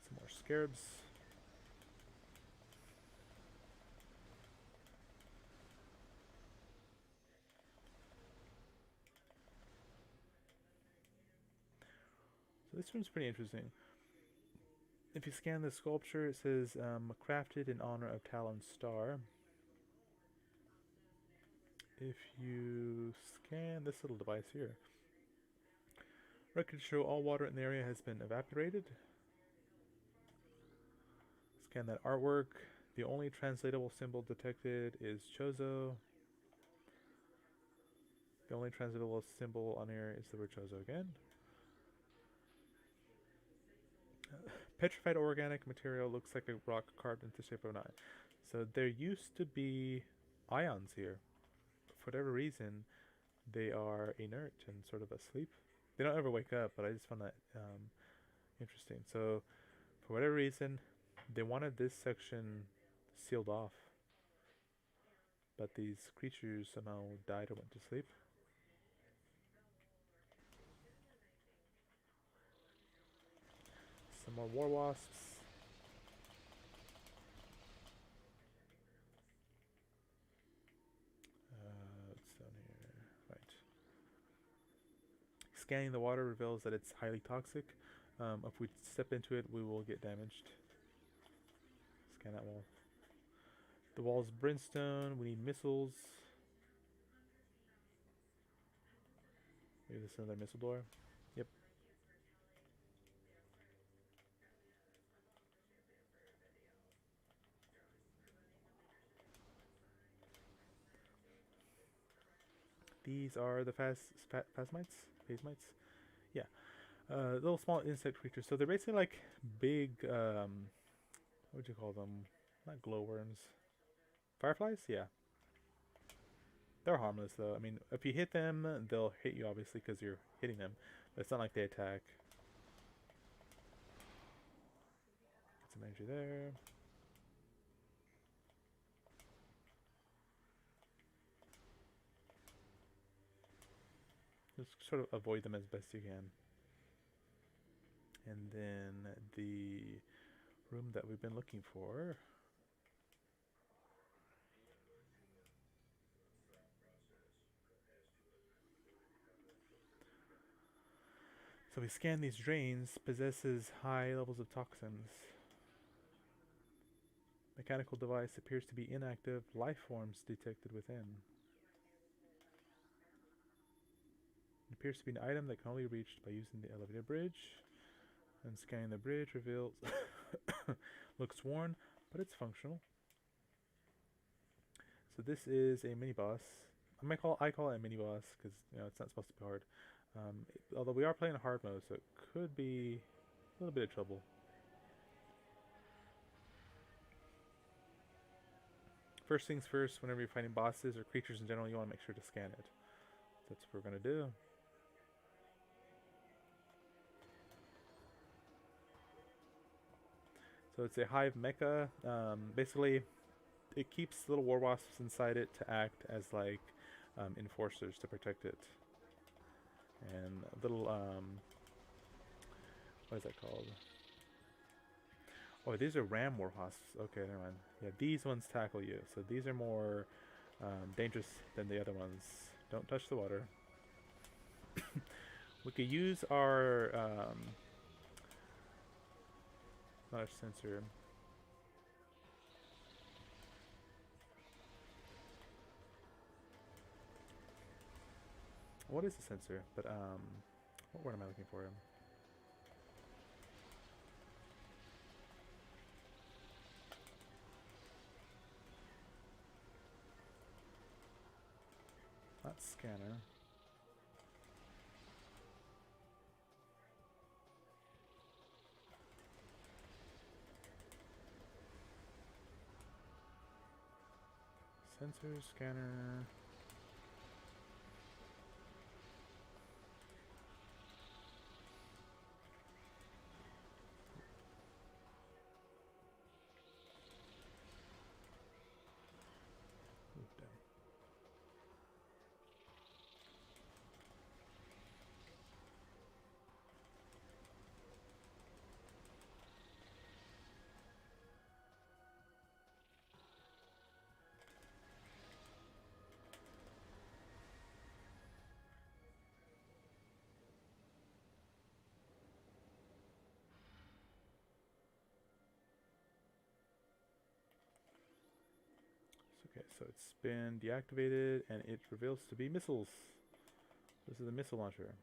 Some more scarabs. So this one's pretty interesting. If you scan the sculpture, it says crafted in honor of Talon's star. If you scan this little device here, records show all water in the area has been evaporated. Scan that artwork. The only translatable symbol detected is Chozo. The only translatable symbol on here is the word Chozo again. Petrified organic material looks like a rock carved into the shape of an eye. So there used to be ions here. For whatever reason, they are inert and sort of asleep. They don't ever wake up, but I just found that interesting. So for whatever reason, they wanted this section sealed off, but these creatures somehow died or went to sleep. Some more war wasps. What's down here? Right. Scanning the water reveals that it's highly toxic. If we step into it, we will get damaged. Scan that wall. The wall's brimstone. We need missiles. Maybe this is another missile door. Yep. These are the phasmites? Phasmites? Yeah. Little small insect creatures. So they're basically like big, what would you call them? Not glowworms. Fireflies? Yeah. They're harmless though. I mean, if you hit them, they'll hit you obviously because you're hitting them. But it's not like they attack. Get some energy there. Just sort of avoid them as best you can. And then the room that we've been looking for. So we scan these drains, possesses high levels of toxins. Mechanical device appears to be inactive, life forms detected within. It appears to be an item that can only be reached by using the elevator bridge. And scanning the bridge reveals looks worn, but it's functional. So this is a mini boss. I call it a mini boss because it's not supposed to be hard. Although we are playing hard mode, so it could be a little bit of trouble. First things first, whenever you're fighting bosses or creatures in general, you want to make sure to scan it. So that's what we're going to do. So it's a hive mecha. Basically, it keeps little war wasps inside it to act as like enforcers to protect it. And little, what is that called? Oh, these are ram war wasps. Okay, never mind. Yeah, these ones tackle you. So these are more dangerous than the other ones. Don't touch the water. We could use our, not a sensor. What is a sensor? But, what word am I looking for? Not scanner. Sensor, scanner. Okay, so it's been deactivated and it reveals to be missiles. This is a missile launcher.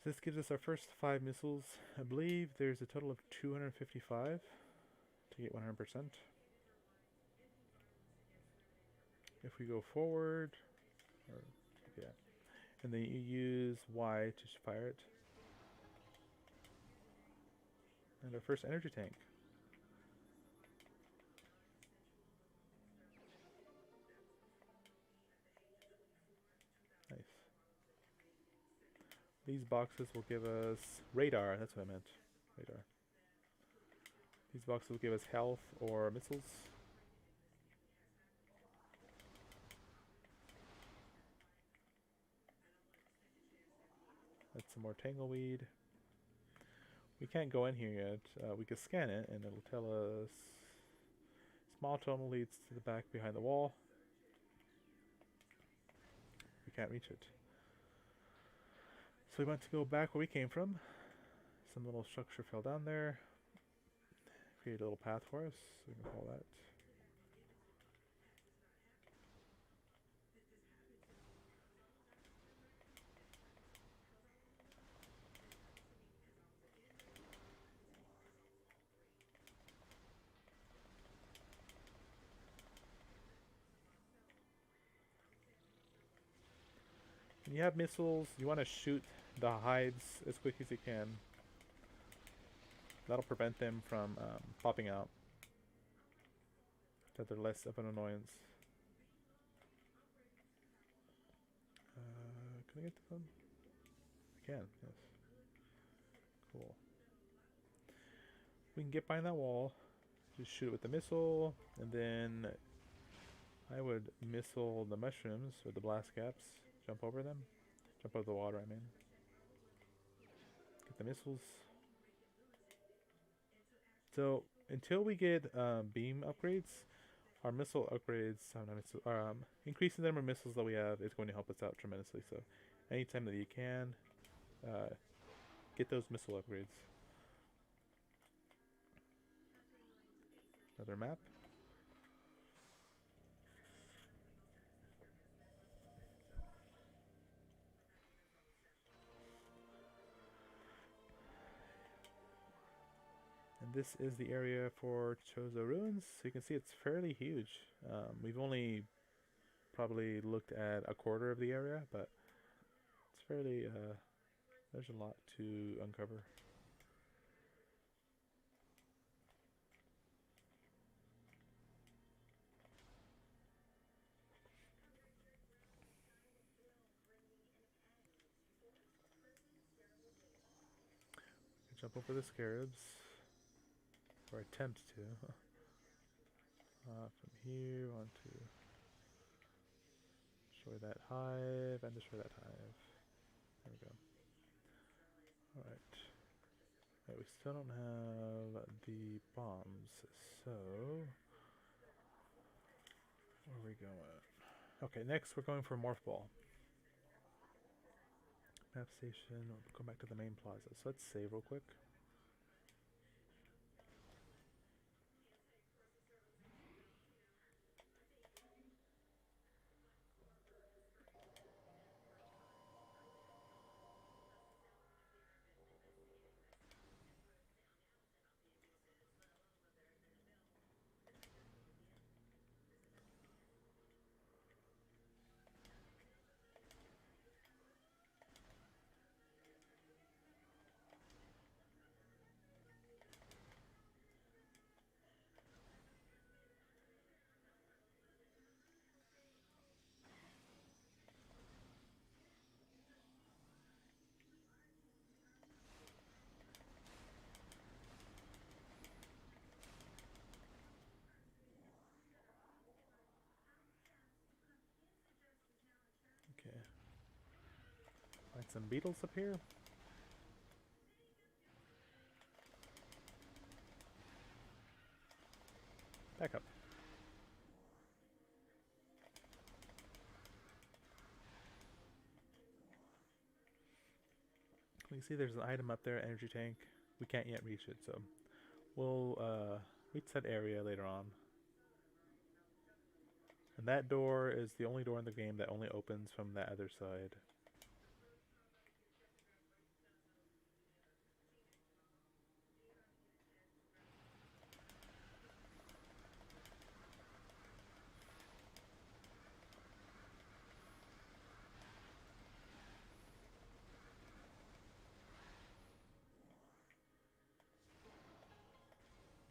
So this gives us our first 5 missiles. I believe there's a total of 255 to get 100%. If we go forward, or, yeah, and then you use Y to fire it. And our first energy tank. Nice. These boxes will give us radar, that's what I meant. Radar. These boxes will give us health or missiles. That's some more tangleweed. We can't go in here yet. We can scan it and it'll tell us small tunnel leads to the back behind the wall. We can't reach it. So we want to go back where we came from. Some little structure fell down there. Create a little path for us. We can call that. when you have missiles, you want to shoot the hides as quick as you can. That'll prevent them from popping out. That they're less of an annoyance. Can I get to them? I can, yes. Cool. We can get behind that wall. Just shoot it with the missile, and then I would missile the mushrooms or the blast caps. Jump over them. Jump over the water, I mean. Get the missiles. So until we get beam upgrades, our missile upgrades, increasing the number of missiles that we have is going to help us out tremendously. So anytime that you can, get those missile upgrades. Another map. And this is the area for Chozo Ruins. So you can see it's fairly huge. We've only probably looked at a quarter of the area, but it's fairly, there's a lot to uncover. Jump over the scarabs, or attempt to. From here, want to destroy that hive and destroy that hive. There we go. Alright. Right, we still don't have the bombs, so where are we going? Okay, next we're going for Morph Ball. Map station, we'll go back to the main plaza. So let's save real quick. Okay. Find some beetles up here. Back up. We can see there's an item up there, energy tank. We can't yet reach it, so we'll reach that area later on. And that door is the only door in the game that only opens from that other side.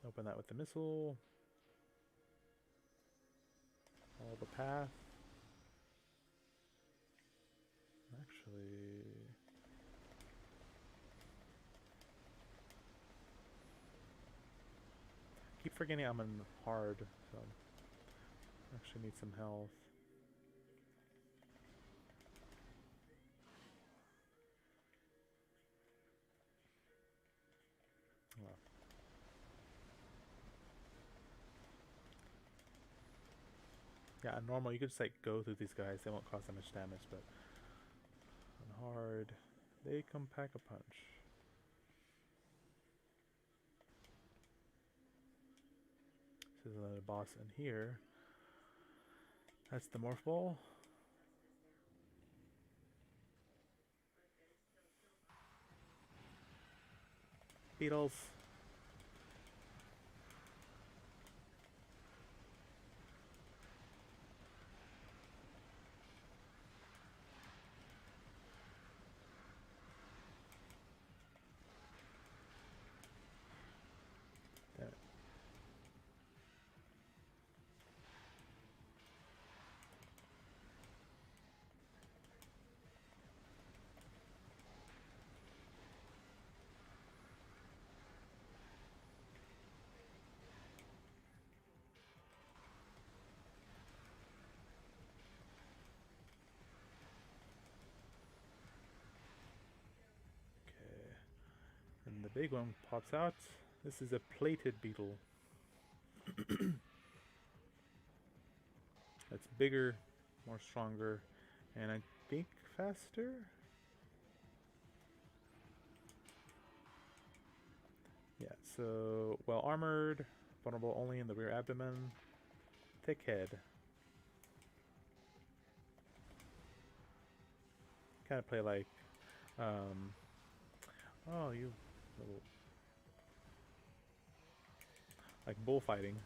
Open that with the missile. Follow the path. Actually, keep forgetting I'm in hard, so actually need some health. Oh. Yeah, on normal you could just like go through these guys, they won't cause that much damage, but on hard, they come pack a punch. This is another boss in here. That's the Morph Ball. Beetles. the big one pops out. This is a plated beetle. It's bigger, more stronger, and I think faster? Yeah, so well armored, vulnerable only in the rear abdomen, thick head. Kind of play like, oh, you little, like bullfighting.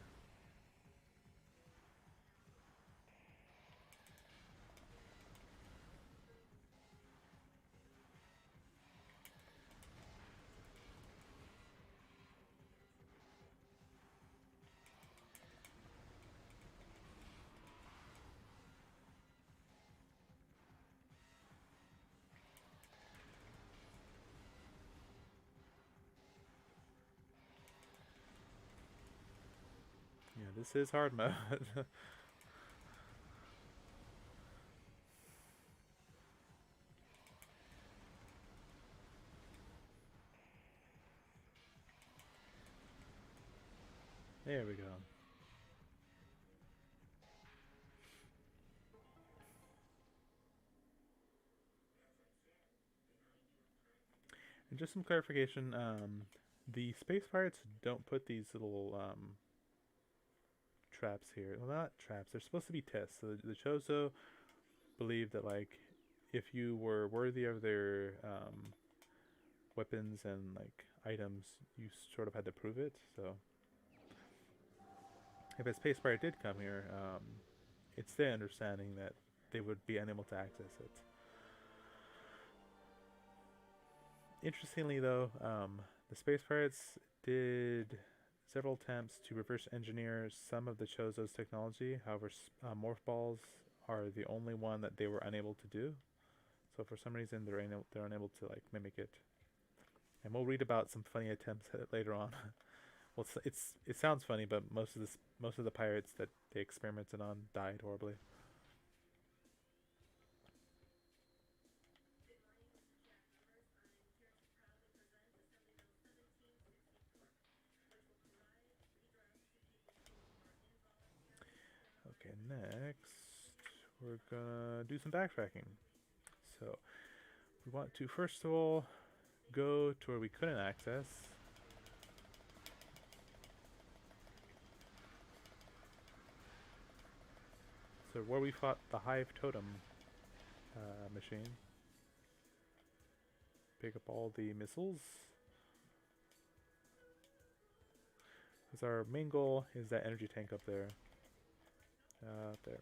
Yeah, this is hard mode. There we go. And just some clarification, the space pirates don't put these little traps here. Well, not traps. They're supposed to be tests. So the Chozo believe that like if you were worthy of their weapons and like items, you sort of had to prove it. So if a space pirate did come here, it's their understanding that they would be unable to access it. Interestingly, though, the space pirates did several attempts to reverse engineer some of the Chozo's technology. However, morph balls are the only one that they were unable to do. So for some reason, they're unable to like mimic it. And we'll read about some funny attempts at it later on. Well, it sounds funny, but most of the pirates that they experimented on died horribly. Okay, next we're gonna do some backtracking. So we want to first of all go to where we couldn't access. So where we fought the Hive Totem machine. Pick up all the missiles. Because our main goal is that energy tank up there. There.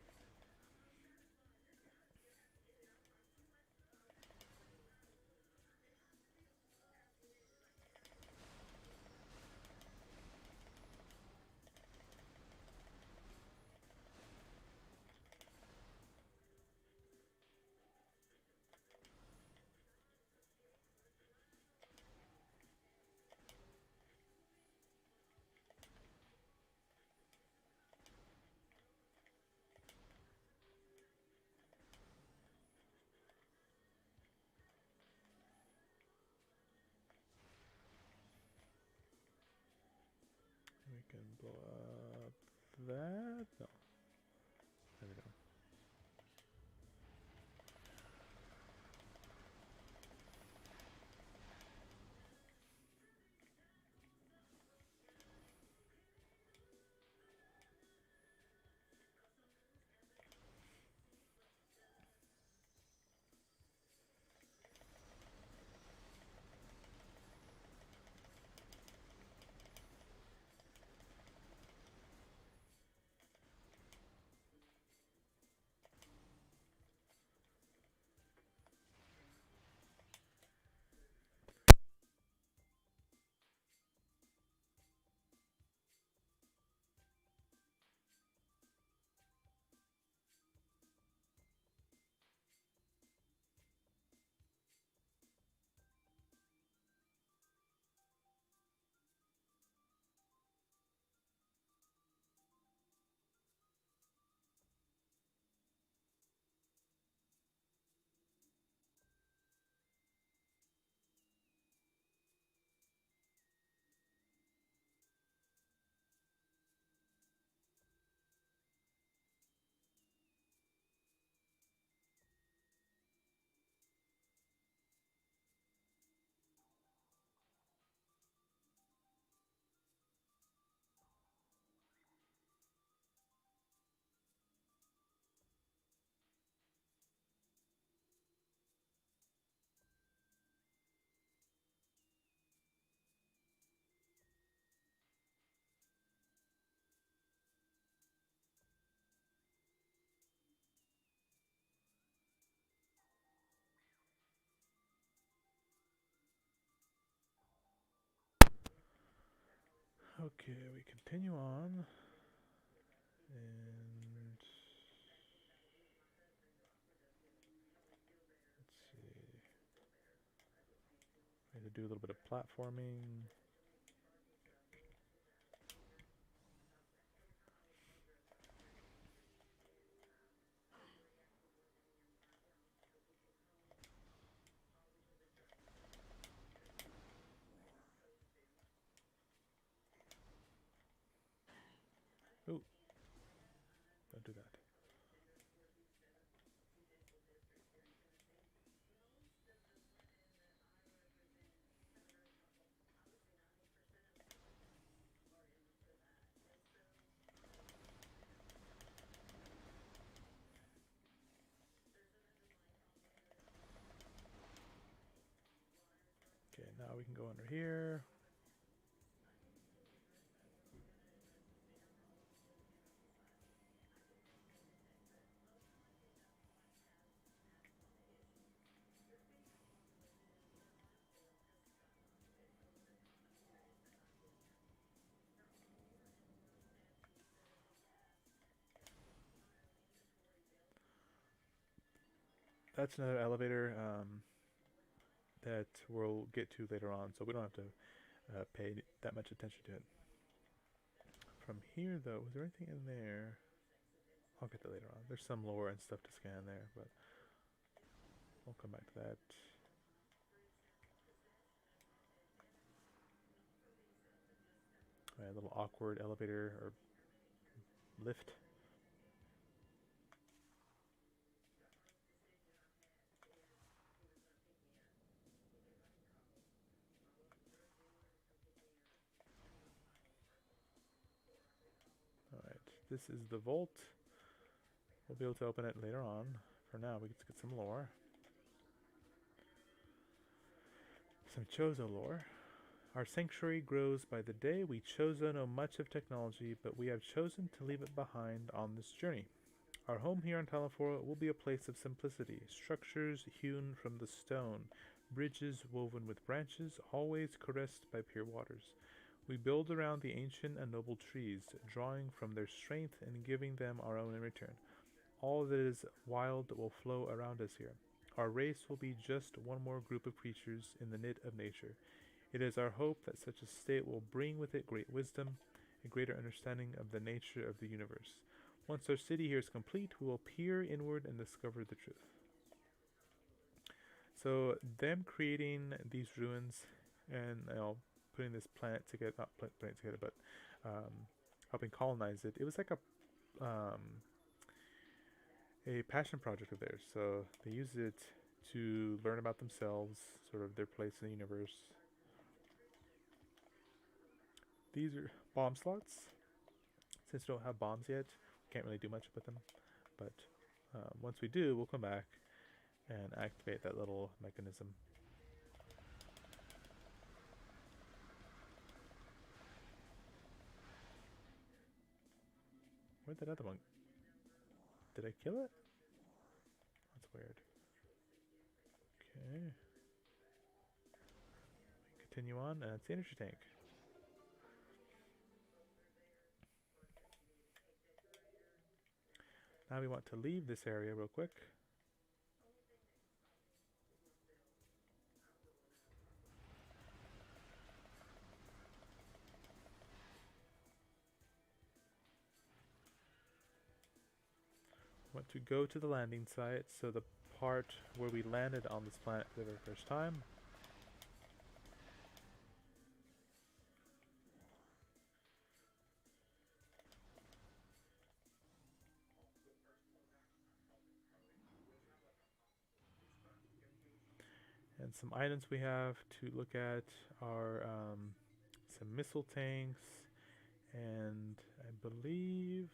We can blow up that. No. There we go. Okay, we continue on. And let's see. We had to do a little bit of platforming. Ooh, don't do that. Okay, now we can go under here. That's another elevator that we'll get to later on, so we don't have to pay that much attention to it. From here, though, was there anything in there? I'll get that later on. There's some lore and stuff to scan there, but we'll come back to that. A little awkward elevator or lift. Alright, this is the vault. We'll be able to open it later on. For now, we get to get some lore. Some Chozo lore. Our sanctuary grows by the day. We Chozo know much of technology, but we have chosen to leave it behind on this journey. Our home here on Talafora will be a place of simplicity, structures hewn from the stone, bridges woven with branches, always caressed by pure waters. We build around the ancient and noble trees, drawing from their strength and giving them our own in return. All that is wild will flow around us here. Our race will be just one more group of creatures in the knit of nature. It is our hope that such a state will bring with it great wisdom, a greater understanding of the nature of the universe. Once our city here is complete, we will peer inward and discover the truth. So, them creating these ruins and putting this planet together, not putting it together, but helping colonize it, it was like a passion project of theirs. So, they use it to learn about themselves, sort of their place in the universe. These are bomb slots. Since we don't have bombs yet, we can't really do much with them. But once we do, we'll come back and activate that little mechanism. Where'd that other one? Did I kill it? That's weird. Okay. Continue on, and it's the energy tank. Now we want to leave this area real quick. Want to go to the landing site, so the part where we landed on this planet for the very first time. And some items we have to look at are some missile tanks, and I believe,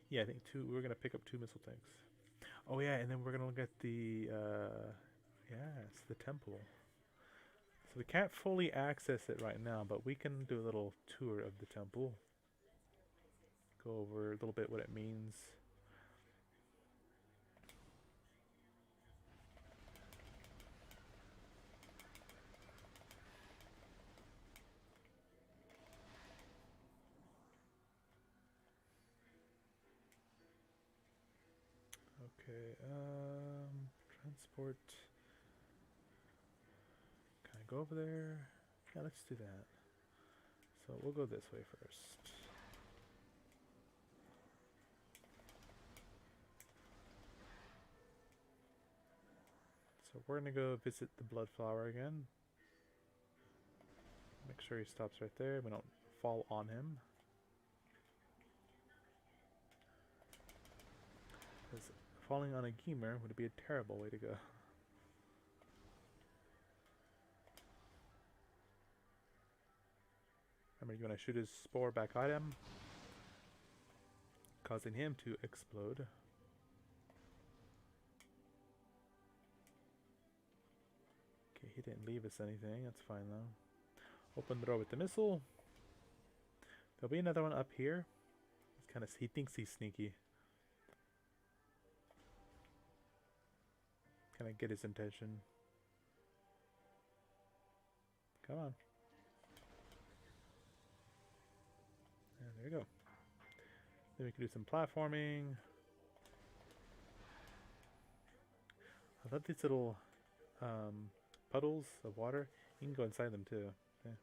yeah, I think we're gonna pick up 2 missile tanks. Oh yeah, and then we're gonna look at the yes, the temple. So we can't fully access it right now, but we can do a little tour of the temple. Go over a little bit what it means. Okay, transport. Can I go over there? Yeah, let's do that. So we'll go this way first. So we're gonna go visit the blood flower again. Make sure he stops right there. We don't fall on him. Because falling on a gamer would be a terrible way to go. Remember, you want to shoot his spore back at him, causing him to explode. Okay, he didn't leave us anything. That's fine though. Open the door with the missile. There'll be another one up here. He thinks he's sneaky. Kind of get his attention. Come on. And there you go. Then we can do some platforming. I love these little puddles of water. You can go inside them too. Okay.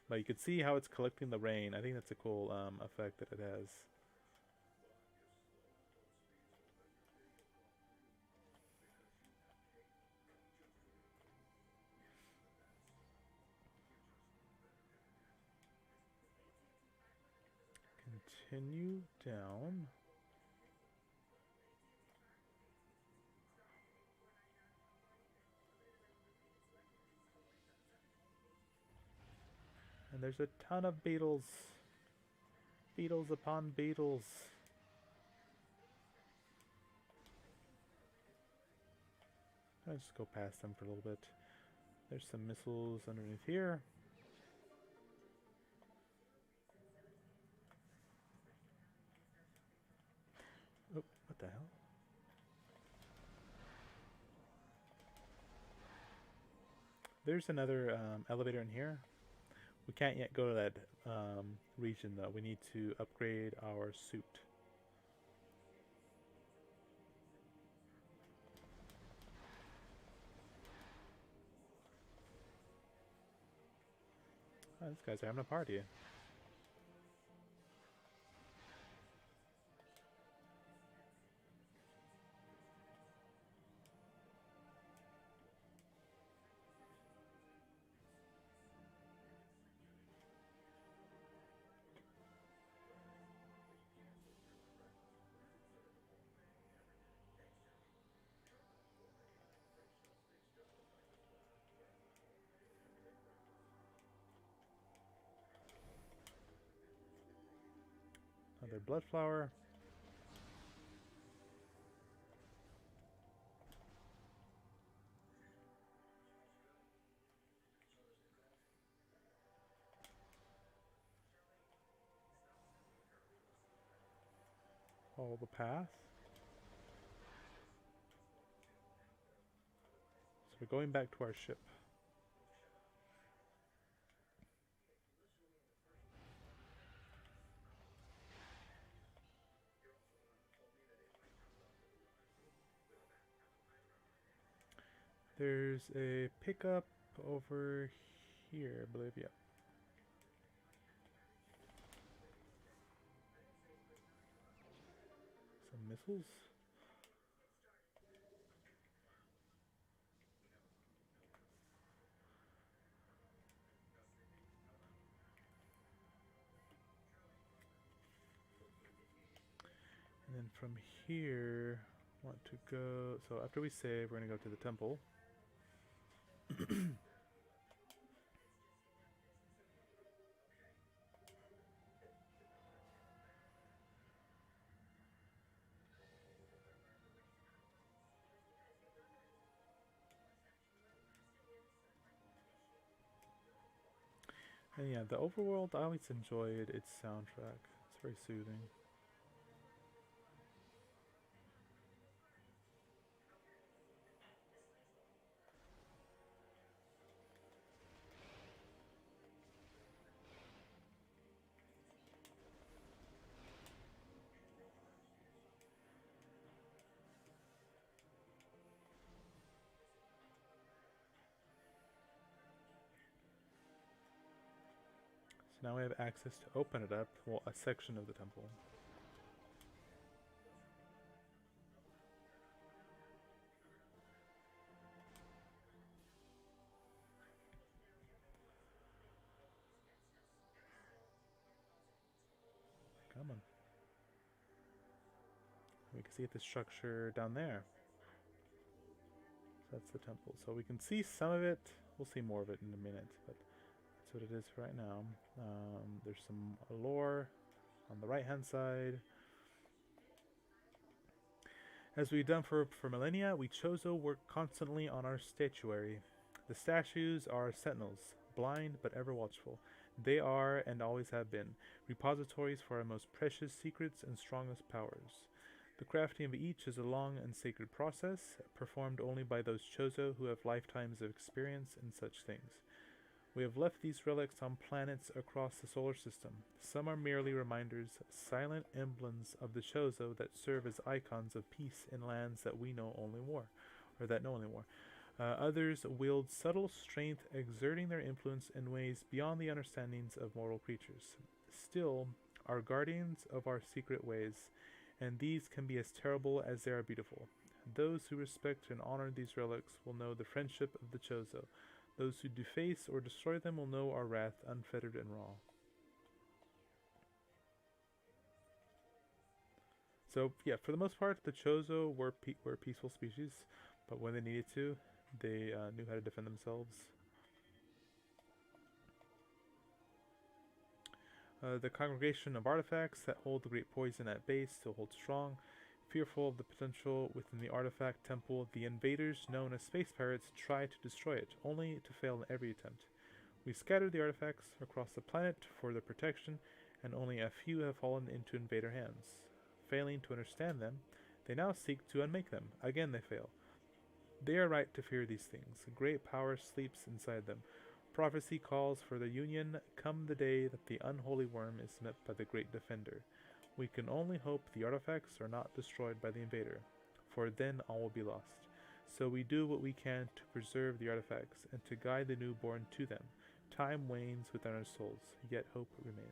But you can see how it's collecting the rain. I think that's a cool effect that it has. Continue down. And there's a ton of beetles. Beetles upon beetles. I'll just go past them for a little bit. There's some missiles underneath here. Oh, what the hell? There's another elevator in here. We can't yet go to that region though. We need to upgrade our suit. Oh, this guy's having a party. Another blood flower. Follow the path. So we're going back to our ship. There's a pickup over here, I believe, yeah. Some missiles. And then from here, want to go, so after we save, we're going to go to the temple. And yeah, the overworld, I always enjoyed its soundtrack. It's very soothing. Now we have access to open it up, well, a section of the temple. Come on. We can see the structure down there. So that's the temple. So we can see some of it. We'll see more of it in a minute, but that's what it is for right now. There's some lore on the right-hand side. As we've done for millennia, we Chozo work constantly on our statuary. The statues are sentinels, blind but ever watchful. They are, and always have been, repositories for our most precious secrets and strongest powers. The crafting of each is a long and sacred process, performed only by those Chozo who have lifetimes of experience in such things. We have left these relics on planets across the solar system. Some are merely reminders, silent emblems of the Chozo that serve as icons of peace in lands that we know only war, or that know only war. Others wield subtle strength, exerting their influence in ways beyond the understandings of mortal creatures. Still, are guardians of our secret ways, and these can be as terrible as they are beautiful. Those who respect and honor these relics will know the friendship of the Chozo. Those who deface or destroy them will know our wrath, unfettered and raw. So, yeah, for the most part, the Chozo were a peaceful species, but when they needed to, they knew how to defend themselves. The congregation of artifacts that hold the great poison at base still hold strong. Fearful of the potential within the artifact temple, the invaders, known as space pirates, try to destroy it, only to fail in every attempt. We scattered the artifacts across the planet for their protection, and only a few have fallen into invader hands. Failing to understand them, they now seek to unmake them. Again they fail. They are right to fear these things. Great power sleeps inside them. Prophecy calls for the union come the day that the unholy worm is met by the great defender. We can only hope the artifacts are not destroyed by the invader, for then all will be lost. So we do what we can to preserve the artifacts and to guide the newborn to them. Time wanes within our souls, yet hope remains.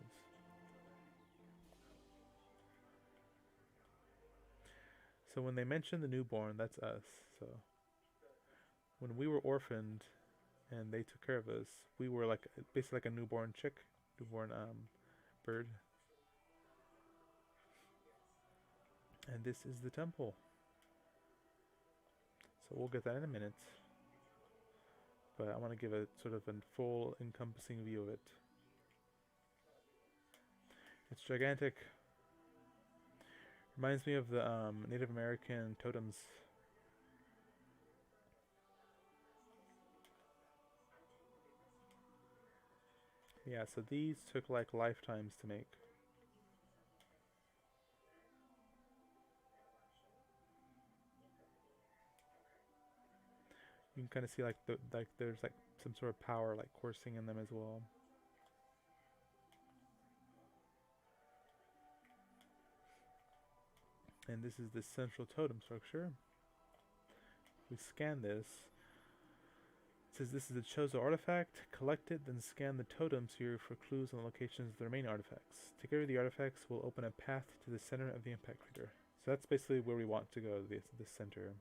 So when they mention the newborn, that's us. So when we were orphaned and they took care of us, we were like basically like a newborn chick, newborn bird. And this is the temple. So we'll get that in a minute. But I want to give a sort of a full encompassing view of it. It's gigantic. Reminds me of the Native American totems. Yeah, so these took like lifetimes to make. You can kind of see like there's like some sort of power like coursing in them as well. And this is the central totem structure. We scan this. It says this is a Chozo artifact. Collect it, then scan the totems here for clues on the locations of the remaining artifacts. Together the artifacts will open a path to the center of the impact crater. So that's basically where we want to go, this center.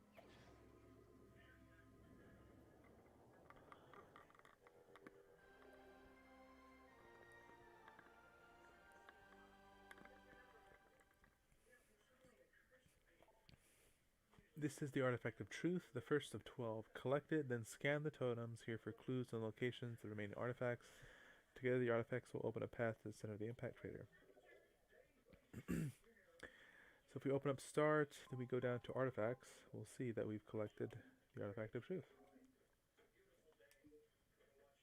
This is the artifact of truth, the first of 12. Collect it, then scan the totems here for clues and locations of the remaining artifacts. Together the artifacts will open a path to the center of the impact crater. So if we open up start, then we go down to artifacts, we'll see that we've collected the artifact of truth.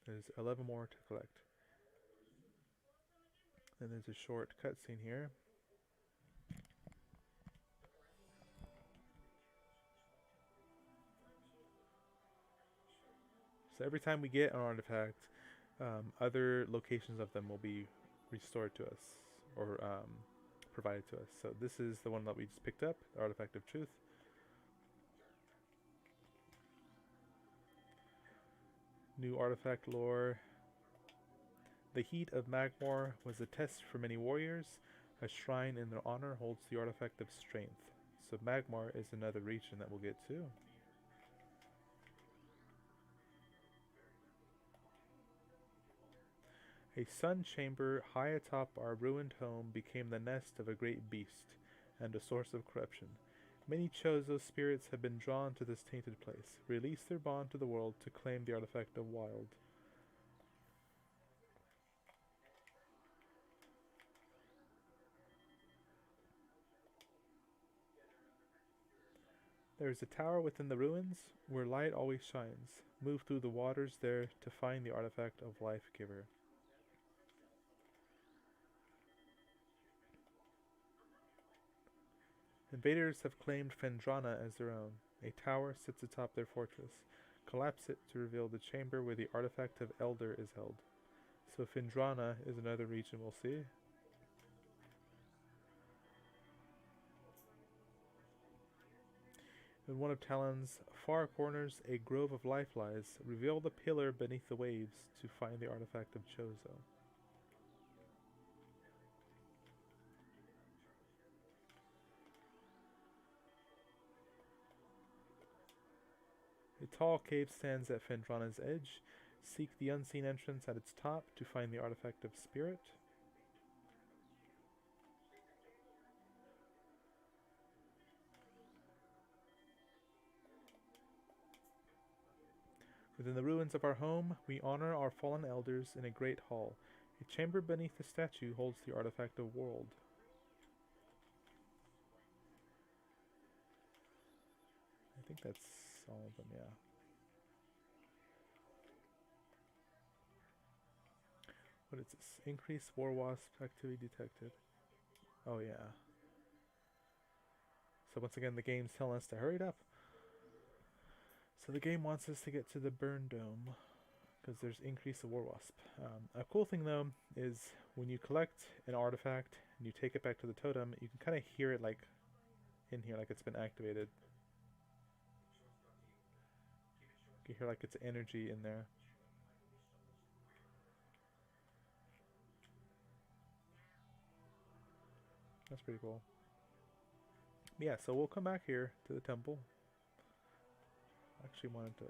There's 11 more to collect. Then there's a short cutscene here. So every time we get an artifact, other locations of them will be restored to us, or provided to us. So this is the one that we just picked up, the artifact of truth. New artifact lore. The heat of Magmor was a test for many warriors. A shrine in their honor holds the artifact of strength. So Magmar is another region that we'll get to. A sun chamber high atop our ruined home became the nest of a great beast and a source of corruption. Many Chozo spirits have been drawn to this tainted place. Release their bond to the world to claim the artifact of wild. There is a tower within the ruins where light always shines. Move through the waters there to find the artifact of Life Giver. Invaders have claimed Fendrana as their own. A tower sits atop their fortress. Collapse it to reveal the chamber where the artifact of Elder is held. So Fendrana is another region we'll see. In one of Talon's far corners, a grove of life lies. Reveal the pillar beneath the waves to find the artifact of Chozo. A tall cave stands at Fendrana's edge. Seek the unseen entrance at its top to find the artifact of Spirit. Within the ruins of our home, we honor our fallen elders in a great hall. A chamber beneath the statue holds the artifact of World. I think that's all of them, yeah. What is this? Increased war wasp activity detected. Oh yeah. So once again, the game's telling us to hurry it up. So the game wants us to get to the burn dome because there's increase of war wasp. A cool thing though is when you collect an artifact and you take it back to the totem, you can kind of hear it like in here, like it's been activated. You can hear like its energy in there. That's pretty cool. Yeah, so we'll come back here to the temple. I actually wanted to.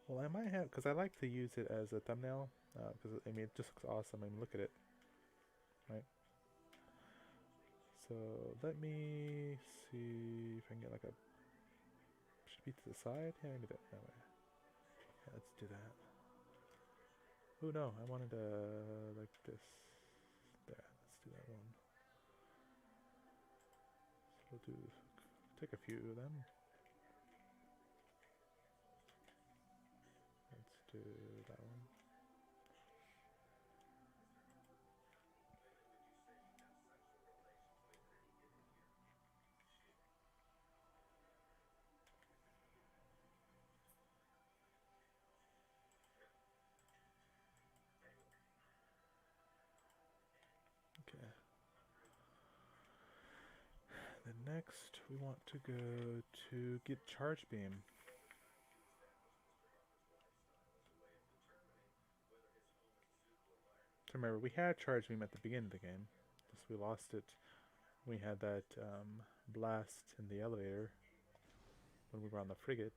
Well, I might have, because I like to use it as a thumbnail. Because I mean, it just looks awesome. I mean, look at it. Right. So let me see if I can get like a. Should be to the side. Yeah, maybe that way. Yeah, let's do that. Oh no, I wanted like this. There. Let's do that one. So we'll take a few of them. Let's do that one. Okay. Then next we want to go to get Charge Beam. So remember, we had Charge Beam at the beginning of the game. Just we lost it. We had that blast in the elevator when we were on the frigate.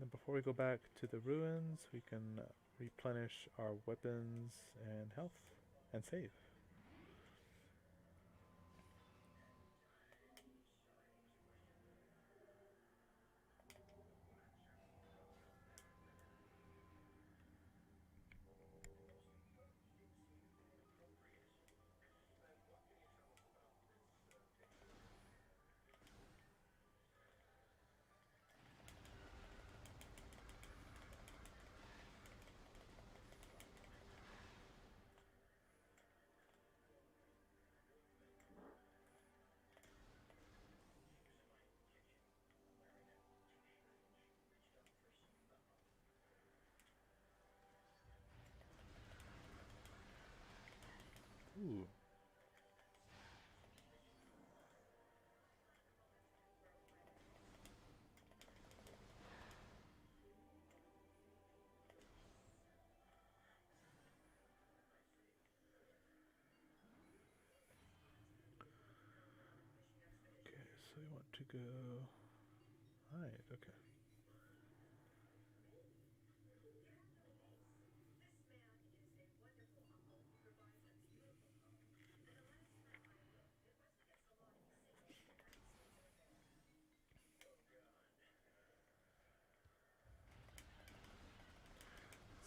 And then before we go back to the ruins, we can replenish our weapons and health and save. So we want to go. Right, okay.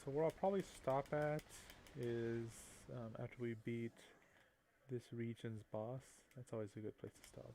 So where I'll probably stop at is after we beat this region's boss. That's always a good place to stop.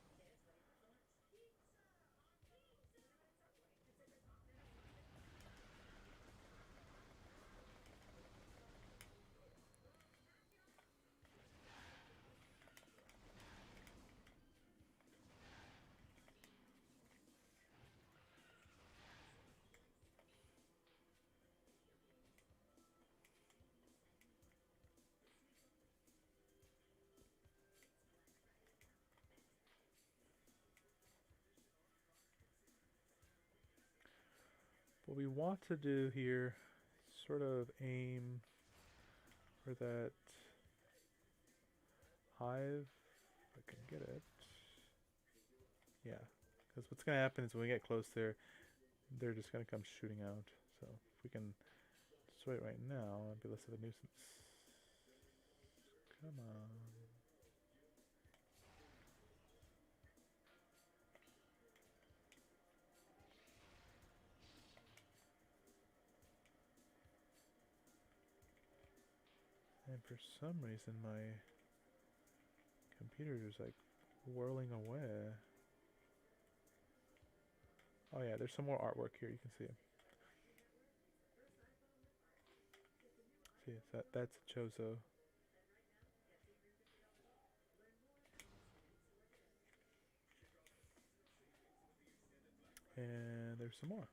What we want to do here, sort of aim for that hive. If I can get it. Yeah, because what's going to happen is when we get close there, they're just going to come shooting out. So if we can destroy it right now, it'd be less of a nuisance. Come on. And for some reason, my computer is like whirling away. Oh yeah, there's some more artwork here. You can see it. See, that's Chozo. And there's some more.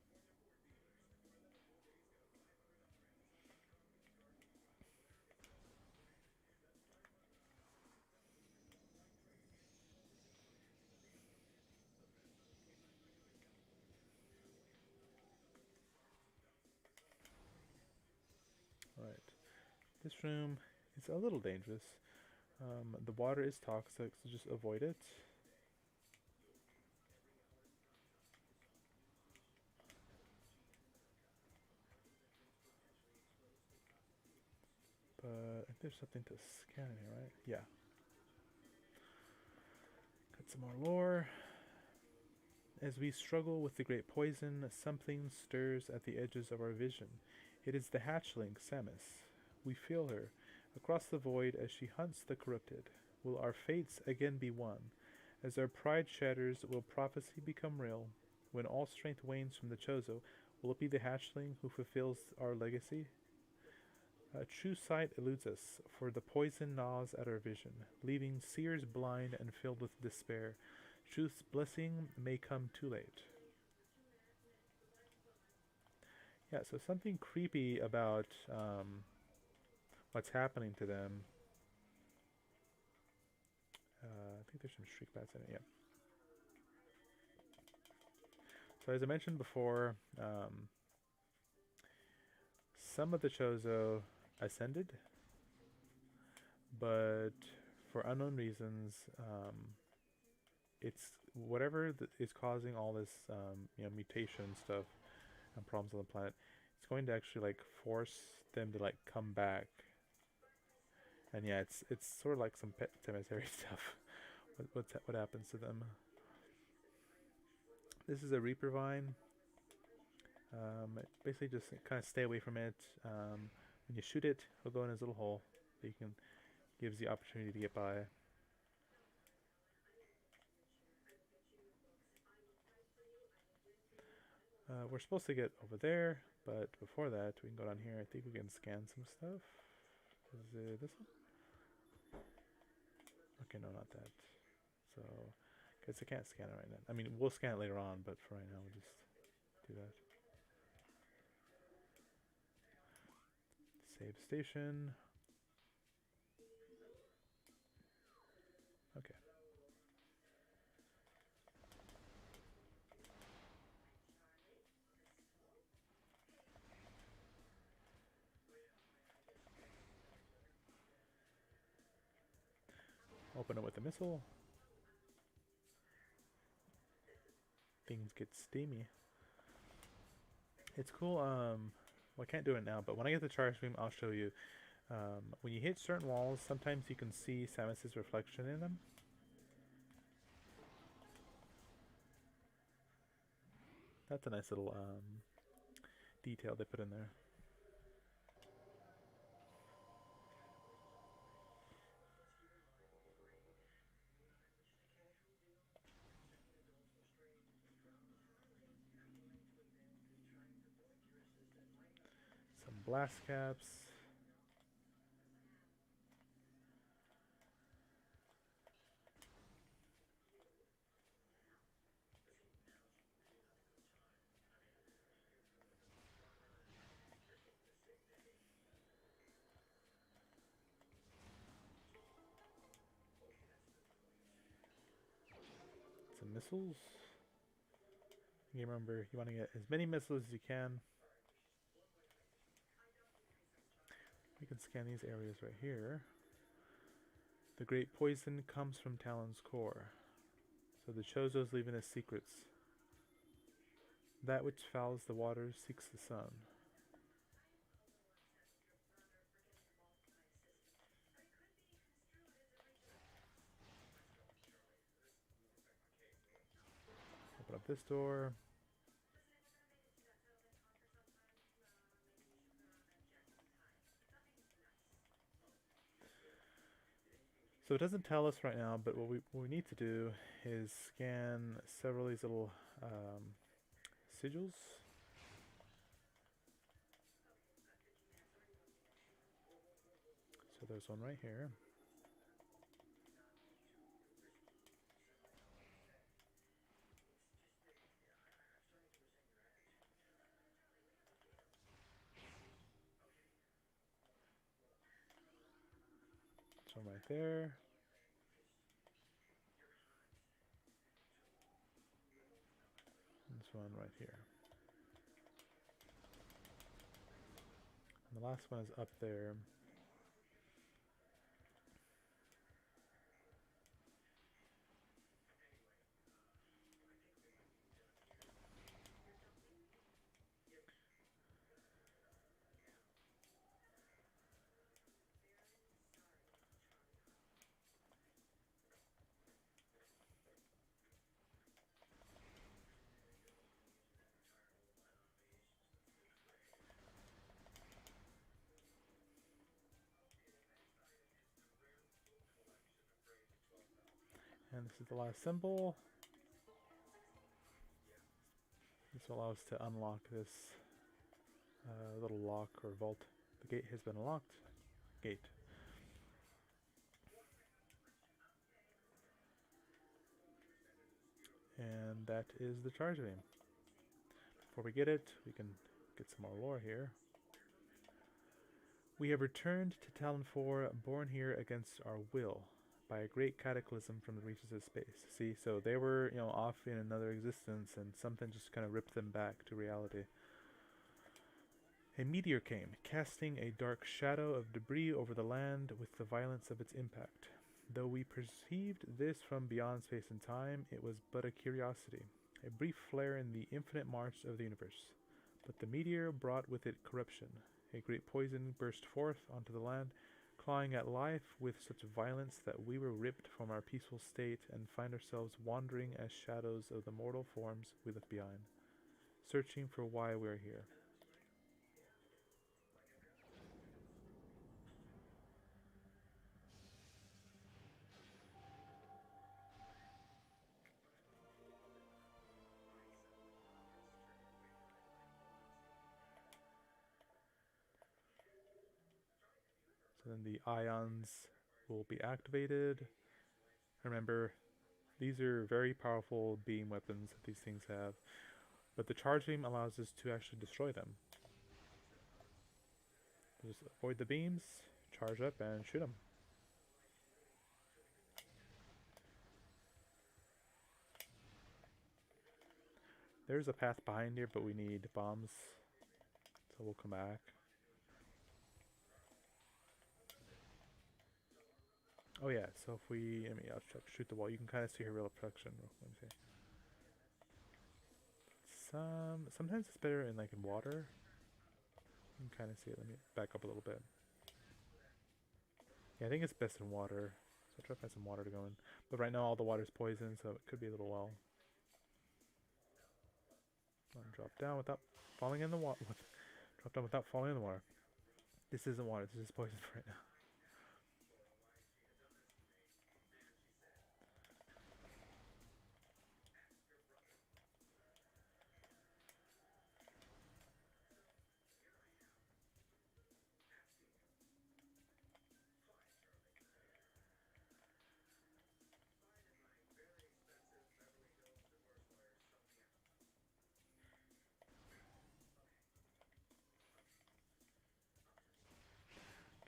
Alright. This room is a little dangerous. The water is toxic, so just avoid it. But I think there's something to scan in here, right? Yeah. Got some more lore. As we struggle with the great poison, something stirs at the edges of our vision. It is the hatchling, Samus. We feel her, across the void as she hunts the corrupted. Will our fates again be one? As our pride shatters, will prophecy become real? When all strength wanes from the Chozo, will it be the hatchling who fulfills our legacy? True sight eludes us, for the poison gnaws at our vision, leaving seers blind and filled with despair. Truth's blessing may come too late. Yeah, so something creepy about what's happening to them. I think there's some shriek bats in it, yeah. So as I mentioned before, some of the Chozo ascended, but for unknown reasons, it's whatever is causing all this, mutation stuff and problems on the planet. It's going to actually like force them to like come back. And yeah, it's sort of like some pet cemetery stuff. What happens to them? This is a Reaper vine. Basically, just kind of stay away from it. When you shoot it, it'll go in his little hole. So you can gives the opportunity to get by. We're supposed to get over there, but before that, we can go down here. I think we can scan some stuff. Is it this one? Okay, no, not that. So, guess I can't scan it right now. I mean, we'll scan it later on, but for right now, we'll just do that. Save station. Okay. Open it with a missile. things get steamy. It's cool. Well, I can't do it now, but when I get the charge beam, I'll show you. When you hit certain walls, sometimes you can see Samus's reflection in them. That's a nice little detail they put in there. Some blast caps. Some missiles. You remember, you want to get as many missiles as you can. We can scan these areas right here. The great poison comes from Talon's core. So the Chozo's leaving us secrets. That which fouls the waters seeks the sun. Open up this door. So it doesn't tell us right now, but what we need to do is scan several of these little sigils. So there's one right here. This one right there. This one right here. And the last one is up there. And this is the last symbol. This will allow us to unlock this little lock or vault. The gate has been unlocked. Gate. And that is the charge beam. Before we get it, we can get some more lore here. We have returned to Talon 4, born here against our will, by a great cataclysm from the reaches of space. See, so they were, off in another existence, and something just kind of ripped them back to reality. A meteor came, casting a dark shadow of debris over the land with the violence of its impact. Though we perceived this from beyond space and time, it was but a curiosity, a brief flare in the infinite march of the universe. But the meteor brought with it corruption. A great poison burst forth onto the land, clawing at life with such violence that we were ripped from our peaceful state and find ourselves wandering as shadows of the mortal forms we left behind, searching for why we're here. So then the ions will be activated. Remember, these are very powerful beam weapons that these things have, but the charge beam allows us to actually destroy them. Just avoid the beams, charge up, and shoot them. There's a path behind here, but we need bombs, so we'll come back. Oh yeah, so if we, I'll shoot the wall. You can kind of see her real reflection. Let me see. Sometimes it's better in like in water. You can kind of see it. Let me back up a little bit. Yeah, I think it's best in water. So I'll try to find some water to go in. But right now all the water's poison, so it could be a little while. Drop down without falling in the water. Drop down without falling in the water. This isn't water. This is poison right now.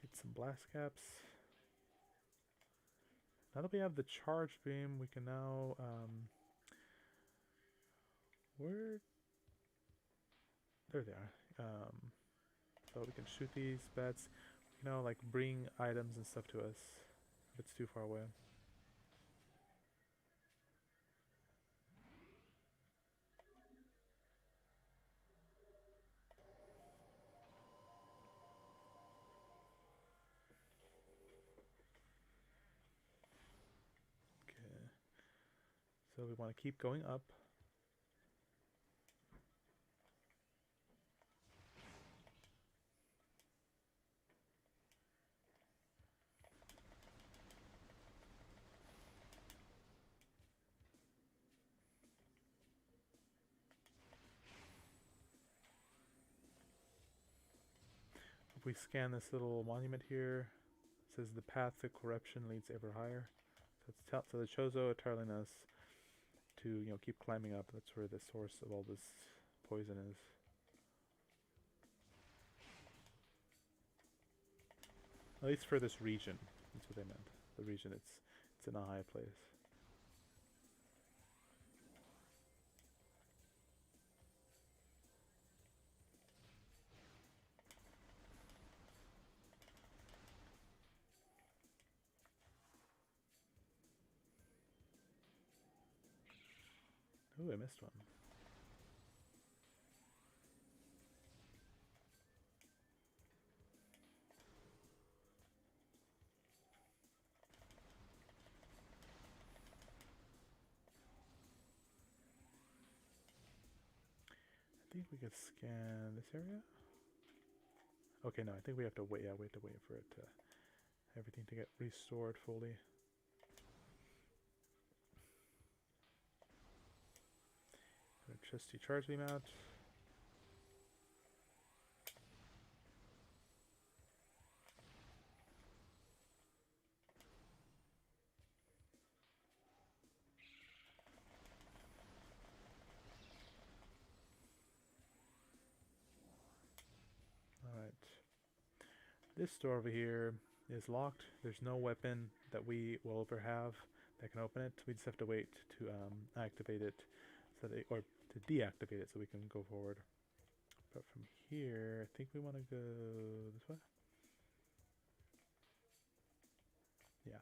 Get some blast caps. Now that we have the charge beam, we can now where? There they are. So we can shoot these bats. We can now like bring items and stuff to us if it's too far away. Okay. So we want to keep going up. If we scan this little monument here, it says the path to corruption leads ever higher. So, so the Chozo are telling us to keep climbing up. That's where the source of all this poison is. At least for this region. That's what they meant. The region, it's in a high place. Ooh, I missed one. I think we could scan this area. Okay, no, I think we have to wait. Yeah, we have to wait for it to everything to get restored fully. Trusty charge beam out. Alright. This door over here is locked. There's no weapon that we will ever have that can open it. We just have to wait to activate it, or to deactivate it so we can go forward. But from here, I think we want to go this way. Yeah.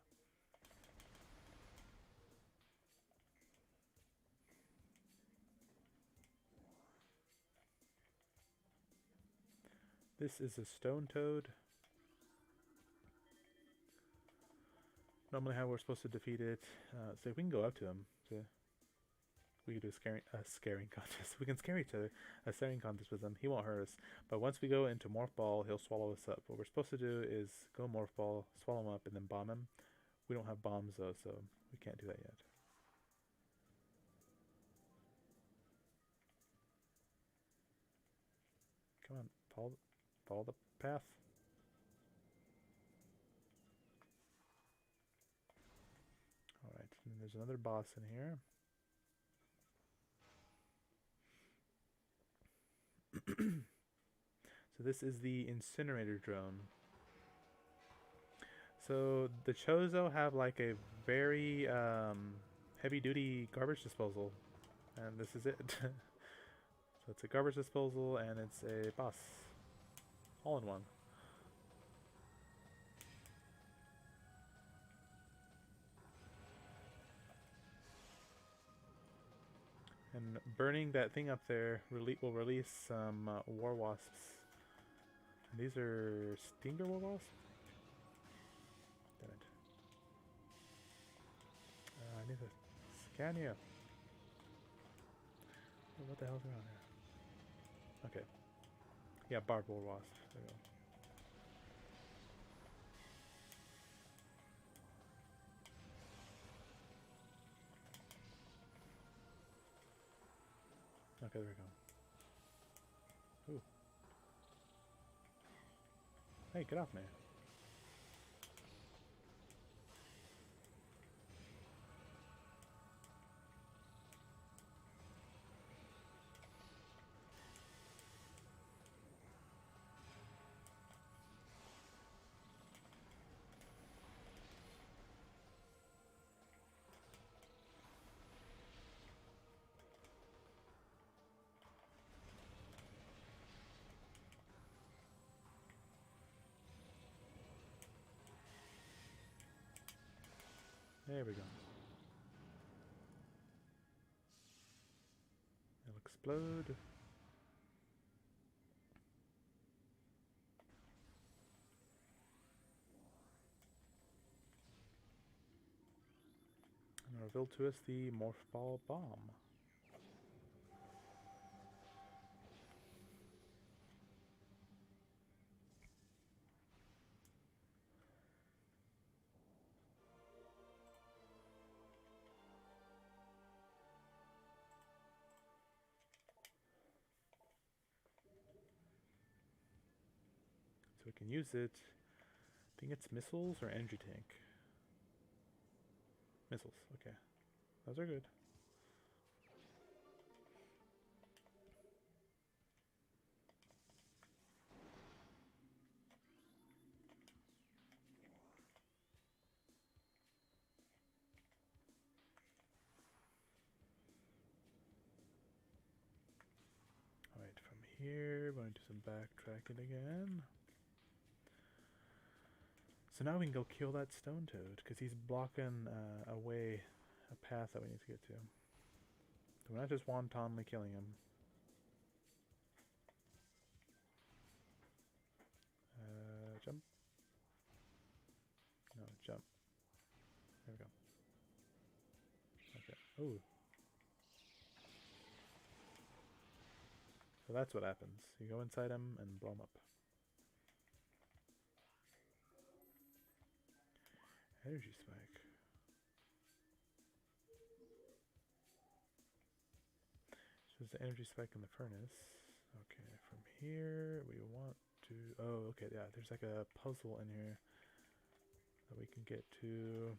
This is a stone toad. Normally how we're supposed to defeat it. So we can go up to him. So we can do a scaring contest. We can scare each other. A scaring contest with him. He won't hurt us. But once we go into Morph Ball, he'll swallow us up. What we're supposed to do is go Morph Ball, swallow him up, and then bomb him. We don't have bombs though, so we can't do that yet. Come on, follow the path. Alright, and there's another boss in here. So this is the incinerator drone. So the Chozo have like a very heavy-duty garbage disposal, and this is it. So it's a garbage disposal and it's a boss, all in one. And burning that thing up there will release some war wasps. And these are stinger war wasps? Damn it. I need to scan you. What the hell's going on here? Okay. Yeah, barbed war wasp. There we go. Okay, there we go. Ooh. Hey, get off me. There we go. It'll explode. And reveal to us the Morph Ball Bomb. So we can use it. I think it's missiles or energy tank. Missiles, okay. Those are good. Alright, from here, we're going to do some backtracking again. So now we can go kill that stone toad, because he's blocking a way, a path that we need to get to. So we're not just wantonly killing him. Jump. No, jump. There we go. Okay. Ooh. So that's what happens. You go inside him and blow him up. Energy spike. So there's the energy spike in the furnace. Okay, from here we want to... Oh, okay, yeah, there's like a puzzle in here that we can get to.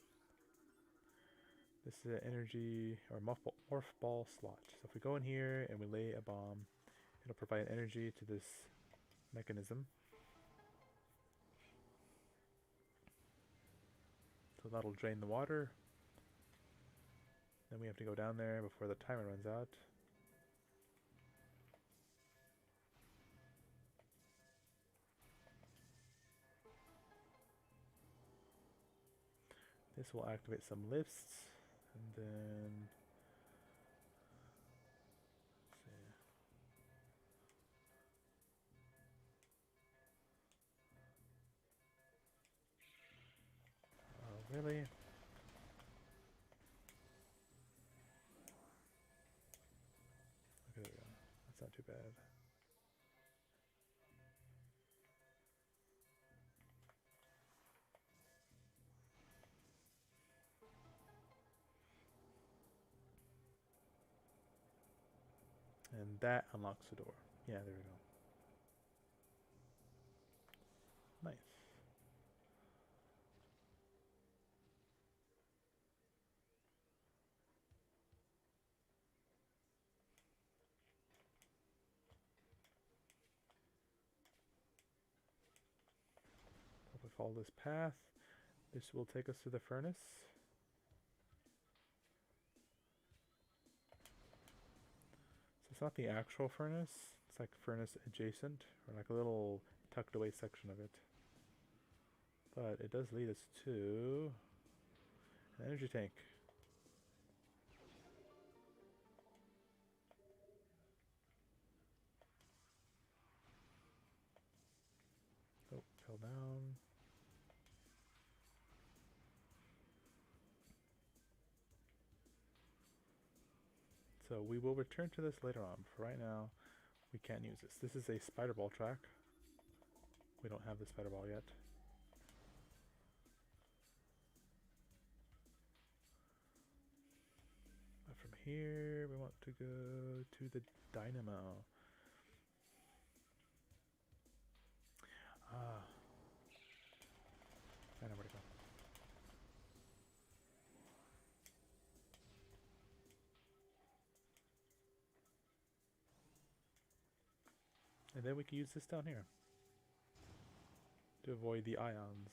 This is an energy or morph ball slot. So if we go in here and we lay a bomb, it'll provide energy to this mechanism. So that'll drain the water. Then we have to go down there before the timer runs out. This will activate some lifts, and then really? Okay, there we go. That's not too bad. And that unlocks the door. Yeah, there we go. Nice. If we follow this path, this will take us to the furnace. So it's not the actual furnace, it's like furnace adjacent, or like a little tucked away section of it. But it does lead us to an energy tank. fell down. So we will return to this later on. For right now, we can't use this. This is a spider ball track. We don't have the spider ball yet. But from here, we want to go to the dynamo. Ah. I know where to go. And then we can use this down here to avoid the ions.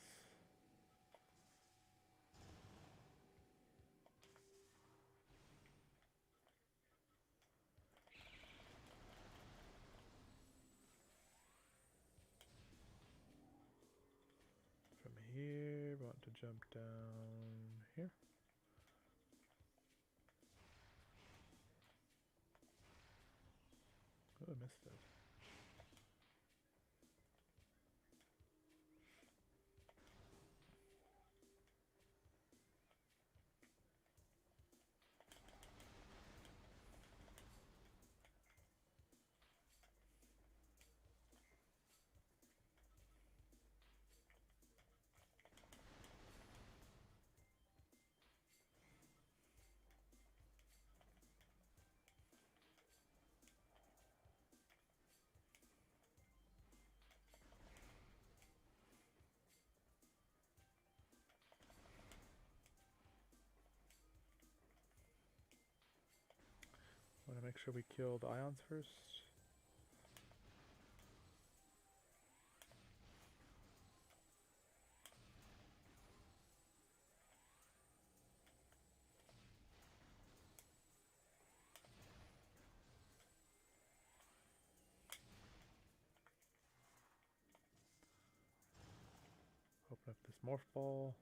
From here, we want to jump down here. Oh, I missed it. Want to make sure we kill the ions first. Open up this morph ball.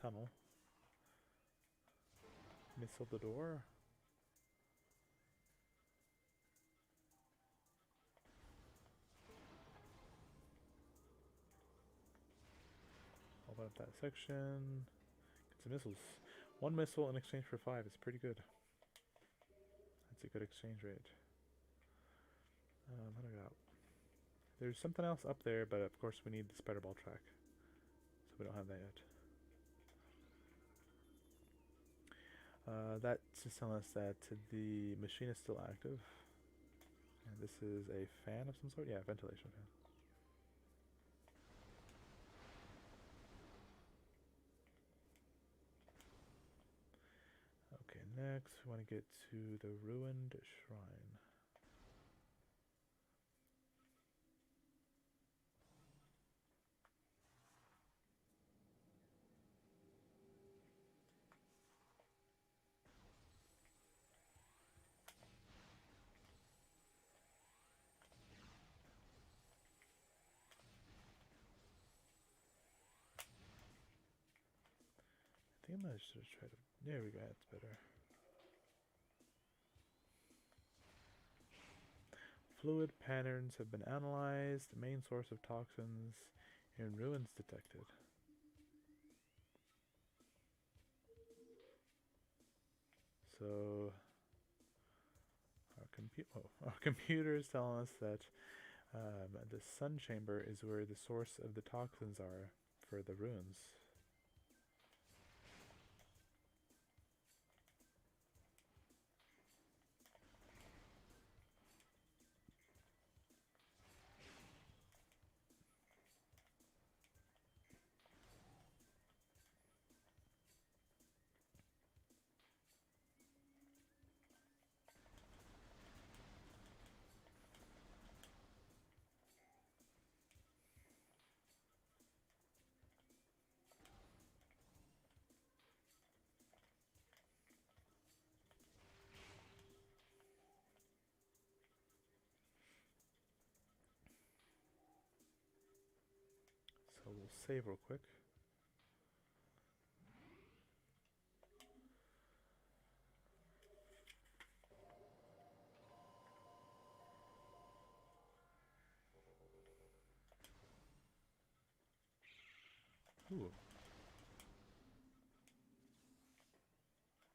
Tunnel. Missile the door. Open up that section. Get some missiles. 1 missile in exchange for 5 is pretty good. That's a good exchange rate. How do I get out? There's something else up there, but of course we need the spider ball track. So we don't have that yet. That's just telling us that the machine is still active. And this is a fan of some sort? Yeah, ventilation fan. Okay, next we want to get to the ruined shrine. I think I might should try to. There we go, that's better. Fluid patterns have been analyzed. The main source of toxins in ruins detected. So our computer is telling us that the sun chamber is where the source of the toxins are for the ruins. So we'll save real quick. Ooh.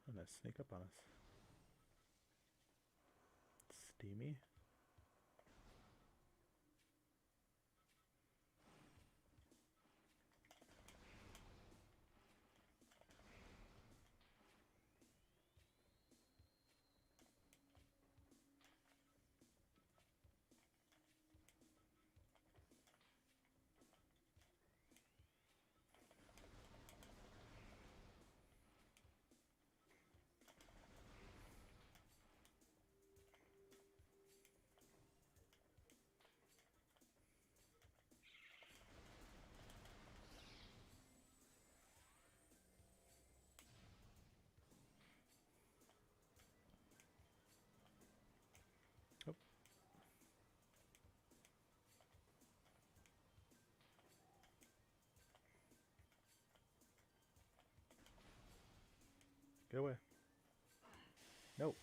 I'm gonna sneak up on us. Steamy. Oh, get away. No.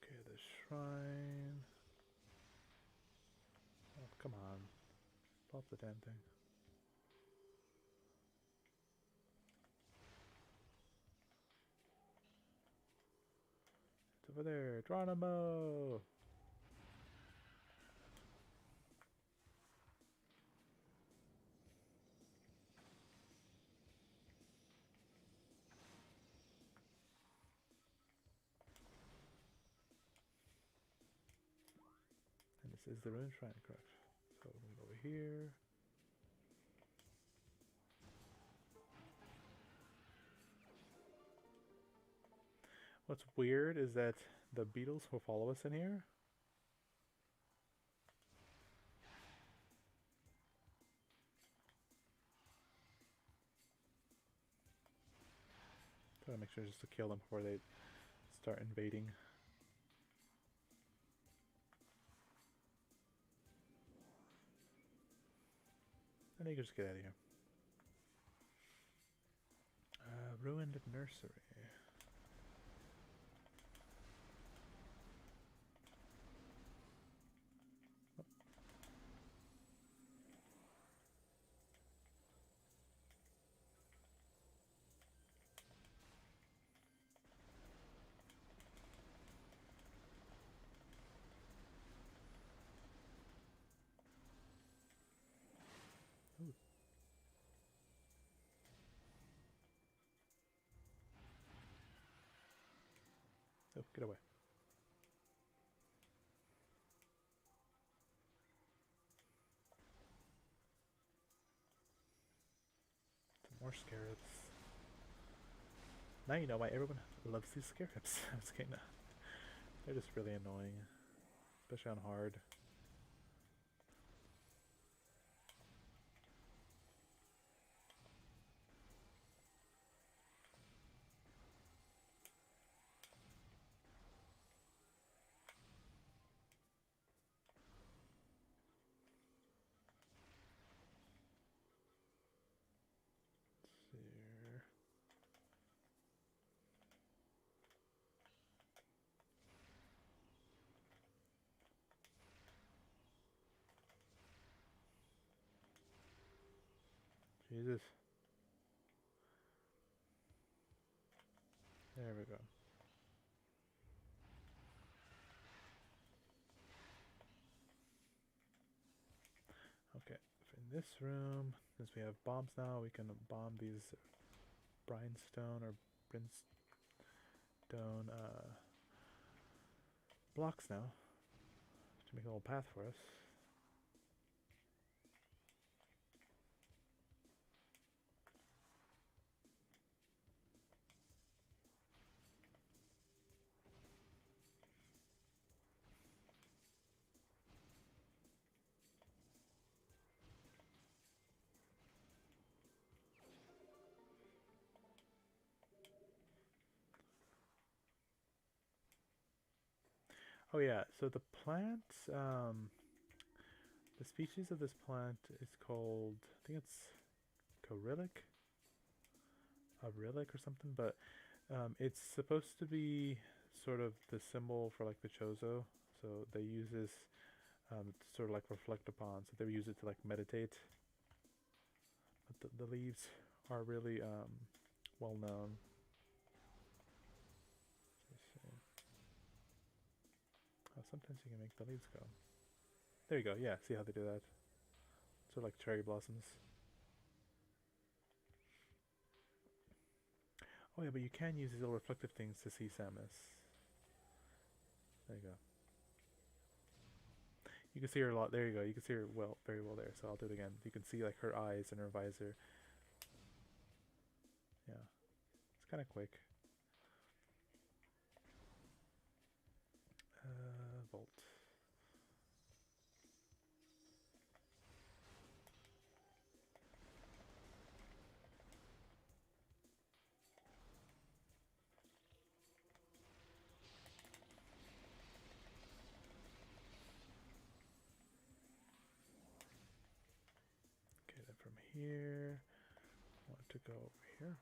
Okay, the shrine. Oh, come on. Pop the damn thing. It's over there. Geronimo! And this is the ruined shrine, correct? So we go over here. What's weird is that the beetles will follow us in here. Gotta make sure just to kill them before they start invading. And you can just get out of here. Ruined nursery. Ooh. Oh, get away. Some more scarabs. Now you know why everyone loves these scarabs. It's kinda, they're just really annoying, especially on hard. Let's see here. Jesus. There we go. Okay, in this room, since we have bombs now, we can bomb these brimstone or brimstone blocks now to make a little path for us. Oh yeah, so the plants, The species of this plant is called, I think it's Cyrillic? Cyrillic or something, but it's supposed to be sort of the symbol for like the Chozo. So they use this to sort of like reflect upon. So they use it to like meditate. But the leaves are really well known. Oh, sometimes you can make the leaves go. There you go. Yeah, see how they do that? Sort of like cherry blossoms. Oh yeah, but you can use these little reflective things to see Samus. There you go. You can see her a lot. There you go. You can see her well, very well there. So I'll do it again. You can see like her eyes and her visor. Yeah, it's kind of quick. Volt. Okay, then from here, I want to go over here.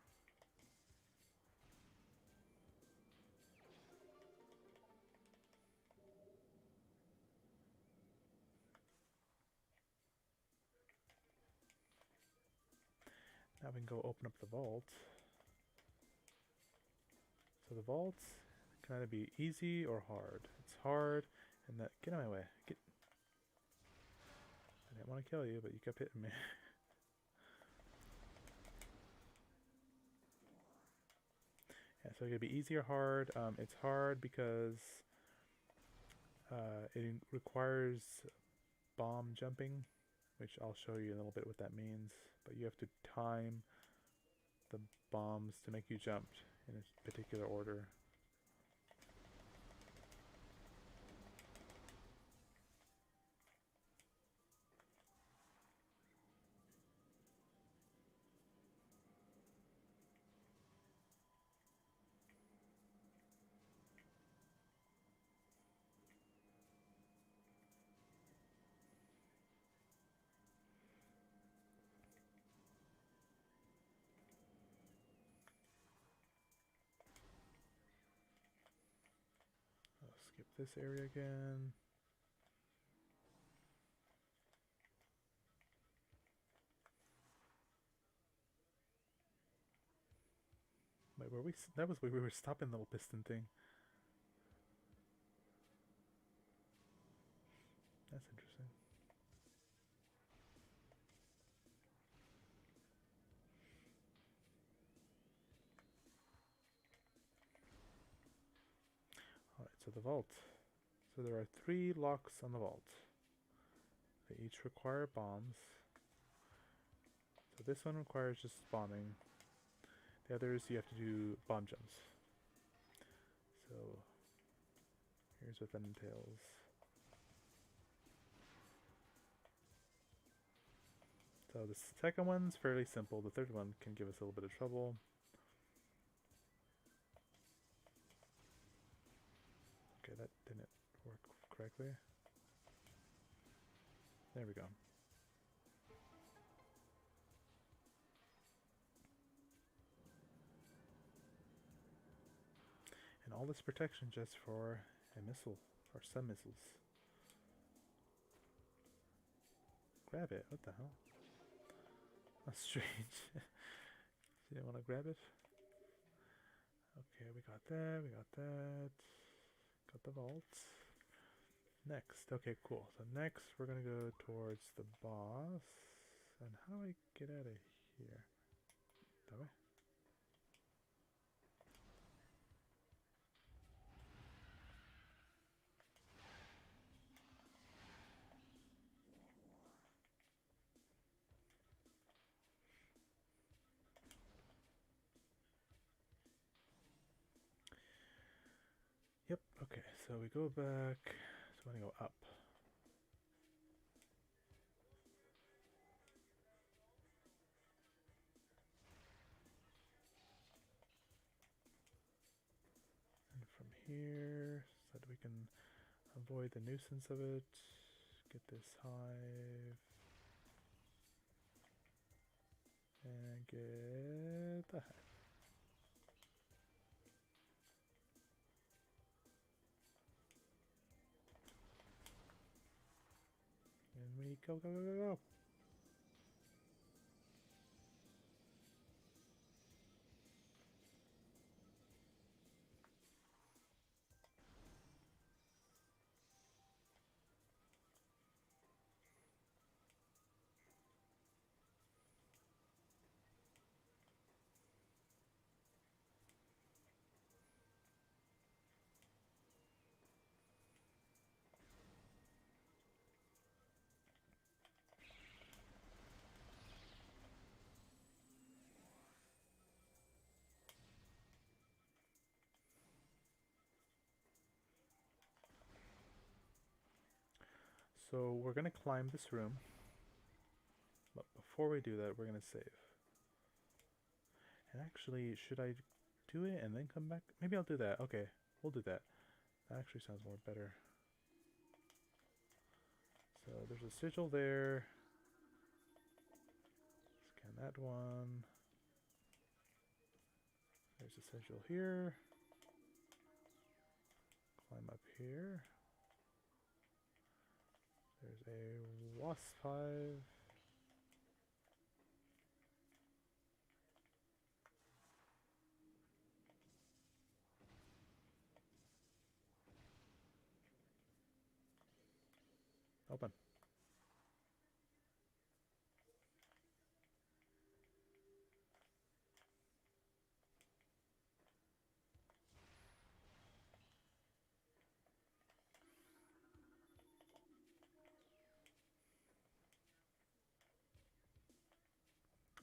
Now we can go open up the vault. So the vault can either be easy or hard. It's hard, and that get out of my way. Get. I didn't want to kill you, but you kept hitting me. Yeah, so it could be easy or hard. It's hard because it requires bomb jumping, which I'll show you in a little bit what that means. But you have to time the bombs to make you jump in a particular order. I'll skip this area again. Wait, were we? That was where we were stopping the little piston thing. That's interesting. Alright, so the vault. So there are 3 locks on the vault. They each require bombs. So this one requires just bombing. The others you have to do bomb jumps. So here's what that entails. So the second one's fairly simple. The third one can give us a little bit of trouble. Okay, that didn't work correctly. There we go. And all this protection just for a missile, or some missiles. Grab it, what the hell? That's strange. You didn't want to grab it? Okay, we got that, we got that. Got the vault. Next, okay, cool. So next we're gonna go towards the boss. And how do I get out of here? That way? Yep, okay, so we go back. So we're gonna go up. And from here, so that we can avoid the nuisance of it, Get this hive. And get the hive. And we go, go, go, go, go. So we're gonna climb this room, but before we do that, we're gonna save. And actually, should I do it and then come back? Maybe I'll do that. Okay, we'll do that. That actually sounds more better. So there's a sigil there. Scan that one. There's a sigil here. Climb up here. There's a wasp hive. Open.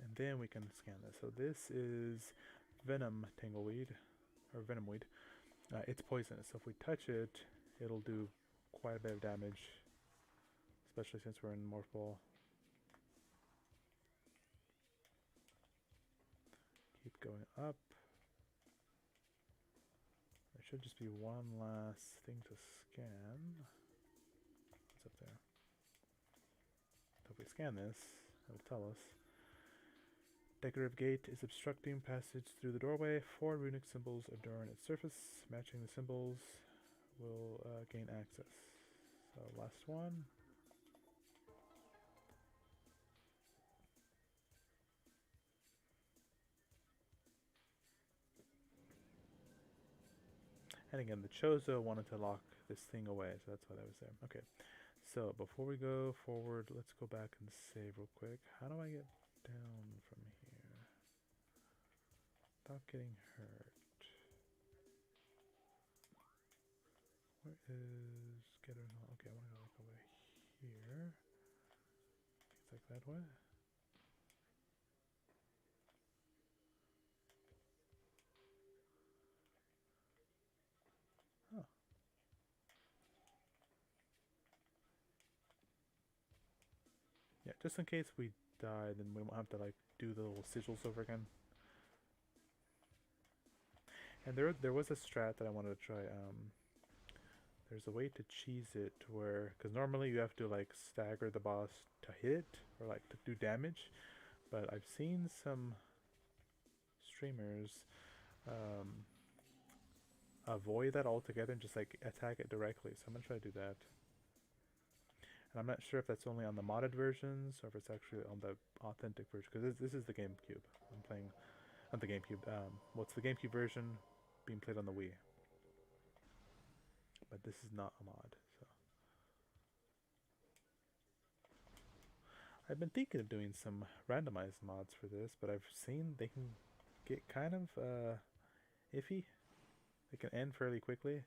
And then we can scan this. So this is venom tangleweed, or venomweed. It's poisonous, so if we touch it, it'll do quite a bit of damage, especially since we're in Morph Ball. Keep going up. There should just be one last thing to scan. What's up there? So if we scan this, it'll tell us. Decorative gate is obstructing passage through the doorway. 4 runic symbols adorn its surface. Matching the symbols will gain access. So last one. And again, the Chozo wanted to lock this thing away, so that's why that was there. Okay, so before we go forward, let's go back and save real quick. How do I get down from here without getting hurt? Where is get it? Okay, I want to go like over here. It's like that way. Huh. Yeah, just in case we die, then we won't have to like do the little sigils over again. And there was a strat that I wanted to try. There's a way to cheese it where, because normally you have to like stagger the boss to hit it or like to do damage, but I've seen some streamers avoid that altogether and just like attack it directly. So I'm gonna try to do that. And I'm not sure if that's only on the modded versions or if it's actually on the authentic version, because this is the GameCube. I'm playing on the GameCube. What's the GameCube version being played on the Wii? But this is not a mod, so I've been thinking of doing some randomized mods for this, but I've seen they can get kind of iffy. They can end fairly quickly.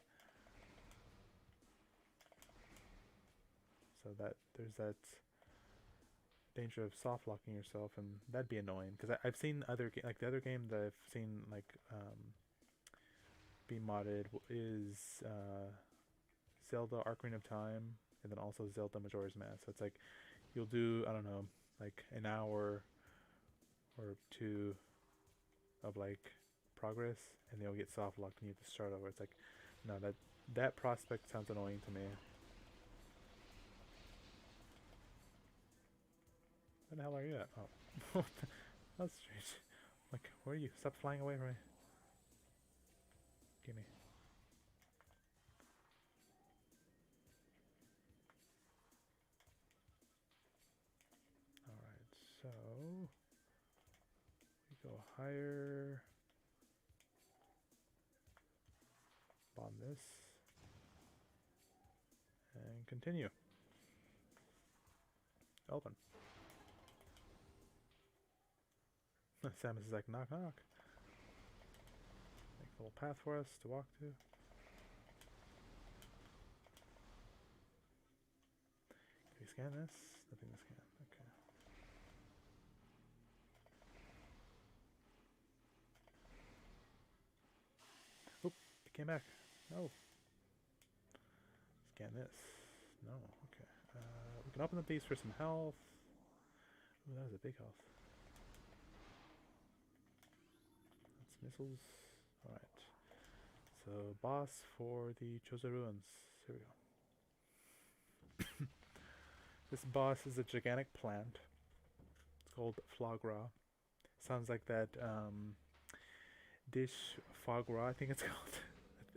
So that there's that danger of soft locking yourself, and that'd be annoying. Because I've seen other like the other game that I've seen like be modded is Zelda Ocarina of Time, and then also Zelda Majora's Mask. So it's like you'll do, I don't know, like an hour or two of like progress, and they'll get soft locked and you have to start over. It's like, no, that prospect sounds annoying to me. Where the hell are you at? Oh. That's strange. Like, where are you? Stop flying away from me. Gimme. Alright, so we go higher. Bomb this. And continue. Open. Samus is like, knock knock. Make a little path for us to walk to. Can we scan this? Nothing to scan. Okay. Oop, it came back. No. Scan this. No, okay. We can open up these for some health. Ooh, that was a big health. That's missiles. Alright. So, boss for the Chozo Ruins. Here we go. This boss is a gigantic plant. It's called foie gras. Sounds like that dish foie gras, I think it's called.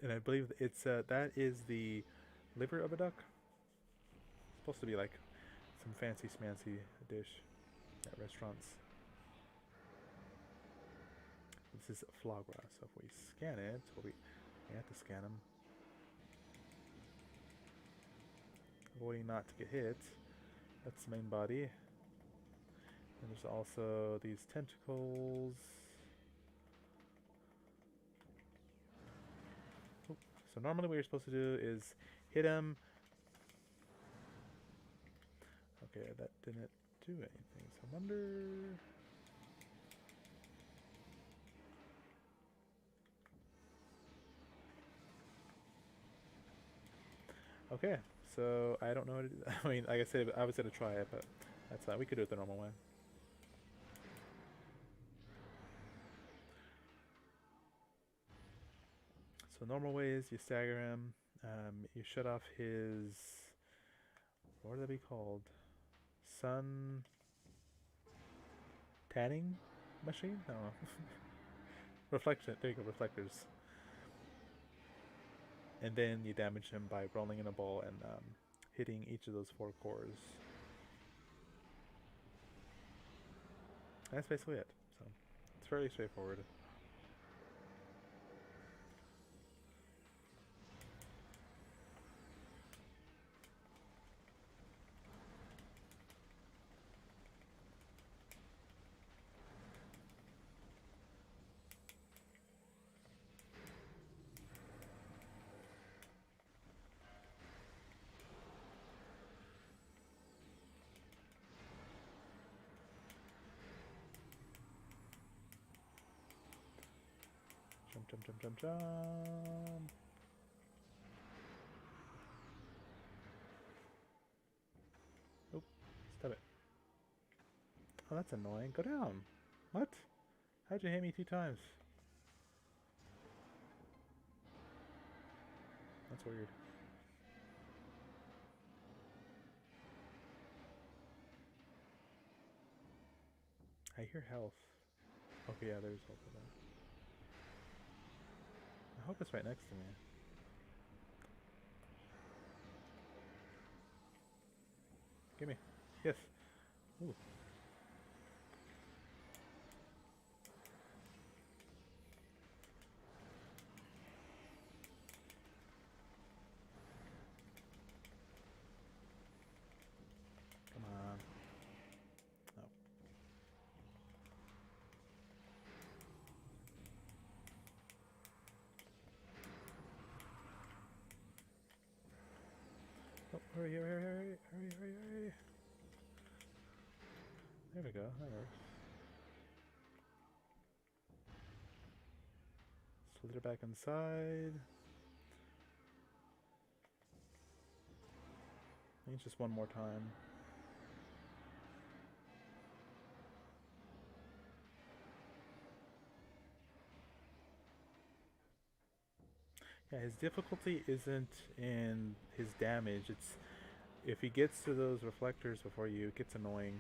And I believe it's that is the liver of a duck. It's supposed to be like some fancy smancy dish at restaurants. This is foie gras, so if we scan it, we have to scan them. Avoiding not to get hit. That's the main body. And there's also these tentacles. Oh. So normally what you're supposed to do is hit him. Okay, that didn't do anything. So I wonder... Okay, so I don't know what it is. I mean, like I said, I was going to try it, but that's fine. We could do it the normal way. So normal way is you stagger him, you shut off his... What would that be called? Sun... tanning machine? I don't know. Reflection. There you go, reflectors. And then you damage him by rolling in a ball and hitting each of those 4 cores. That's basically it. So it's fairly straightforward. Jump, jump, jump, jump, jump. Oh, stop it. Oh, that's annoying. Go down. What? How'd you hit me 2 times? That's weird. I hear health. Okay, yeah, there's health for that. I hope it's right next to me. Gimme. Yes. Ooh. Come on. No. Oh, hurry, hurry, hurry, hurry, hurry, hurry, hurry. There we go, that works. Slither back inside. I think it's just one more time. Yeah, his difficulty isn't in his damage, it's if he gets to those reflectors before you, it gets annoying.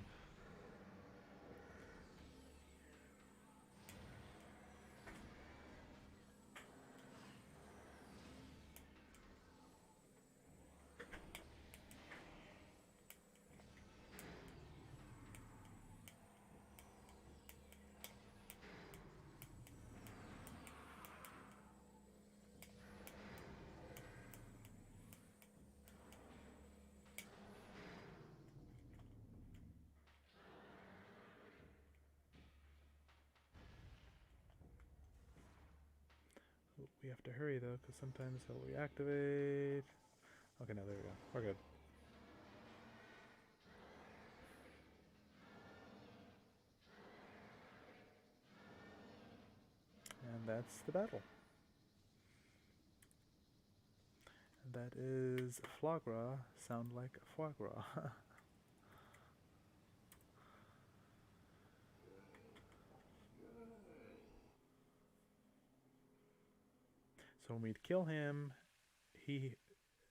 We have to hurry though, because sometimes he'll reactivate. Okay, now there we go. We're good. And that's the battle. And that is foie gras, sound like foie gras. So when we kill him, he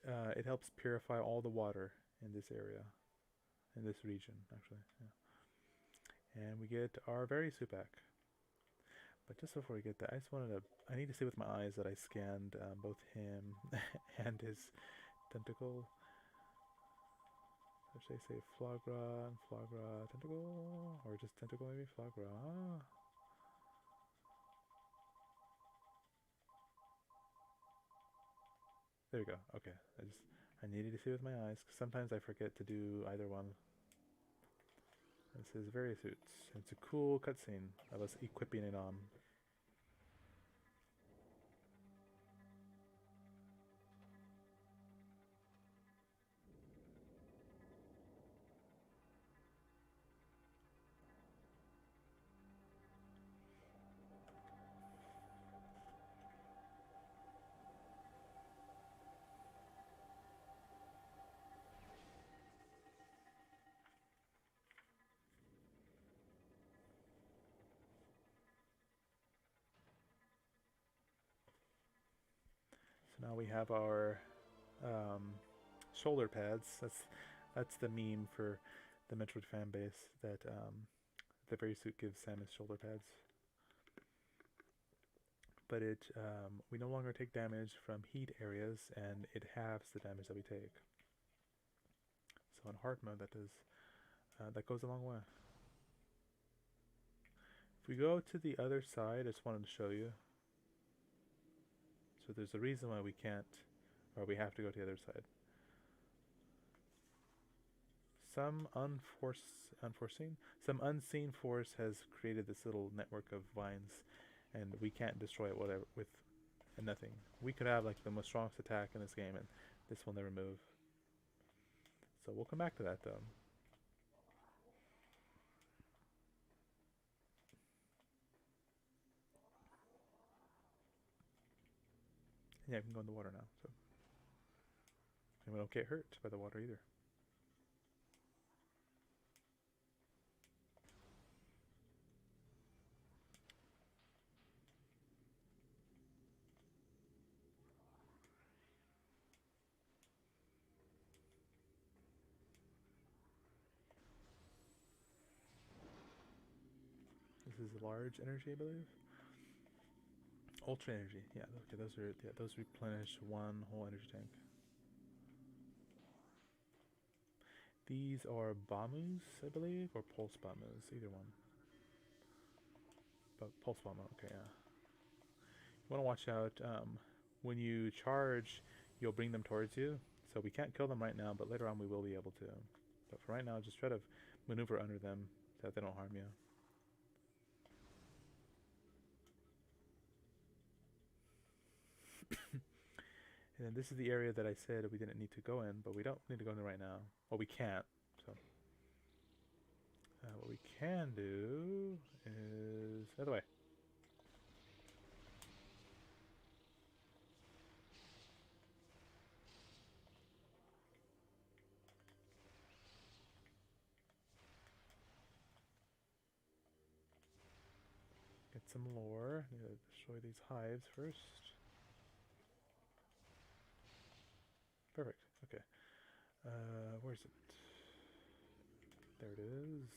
it helps purify all the water in this area, in this region, actually. Yeah. And we get our very suit back. But just before we get that, I need to see with my eyes that I scanned both him and his tentacle. Or should I say foie gras and foie gras tentacle? Or just tentacle maybe? Foie gras. There we go. Okay. I needed to see with my eyes, because sometimes I forget to do either one. This is various suits. It's a cool cutscene of us equipping it on. So now we have our shoulder pads. That's the meme for the Metroid fan base, that the very suit gives Samus shoulder pads. But we no longer take damage from heat areas, and it halves the damage that we take. So in hard mode, that goes a long way. If we go to the other side, I just wanted to show you. So there's a reason why we can't, or we have to go to the other side. Some some unseen force has created this little network of vines, and we can't destroy it with nothing. We could have like the most strongest attack in this game, and this will never move. So we'll come back to that though. Yeah, we can go in the water now. So, and we don't get hurt by the water either. This is large energy, I believe. Ultra energy. Yeah, okay, those replenish one whole energy tank. These are Bamus, I believe, or Pulse Bamus, either one. But Pulse Bamu, okay, yeah. You want to watch out. When you charge, you'll bring them towards you. So we can't kill them right now, but later on we will be able to. But for right now, just try to maneuver under them so that they don't harm you. And then this is the area that I said we didn't need to go in, but we don't need to go in there right now. Well, we can't. So what we can do is the other way. Get some lore. Need to destroy these hives first. Perfect. Okay. Where is it? There it is.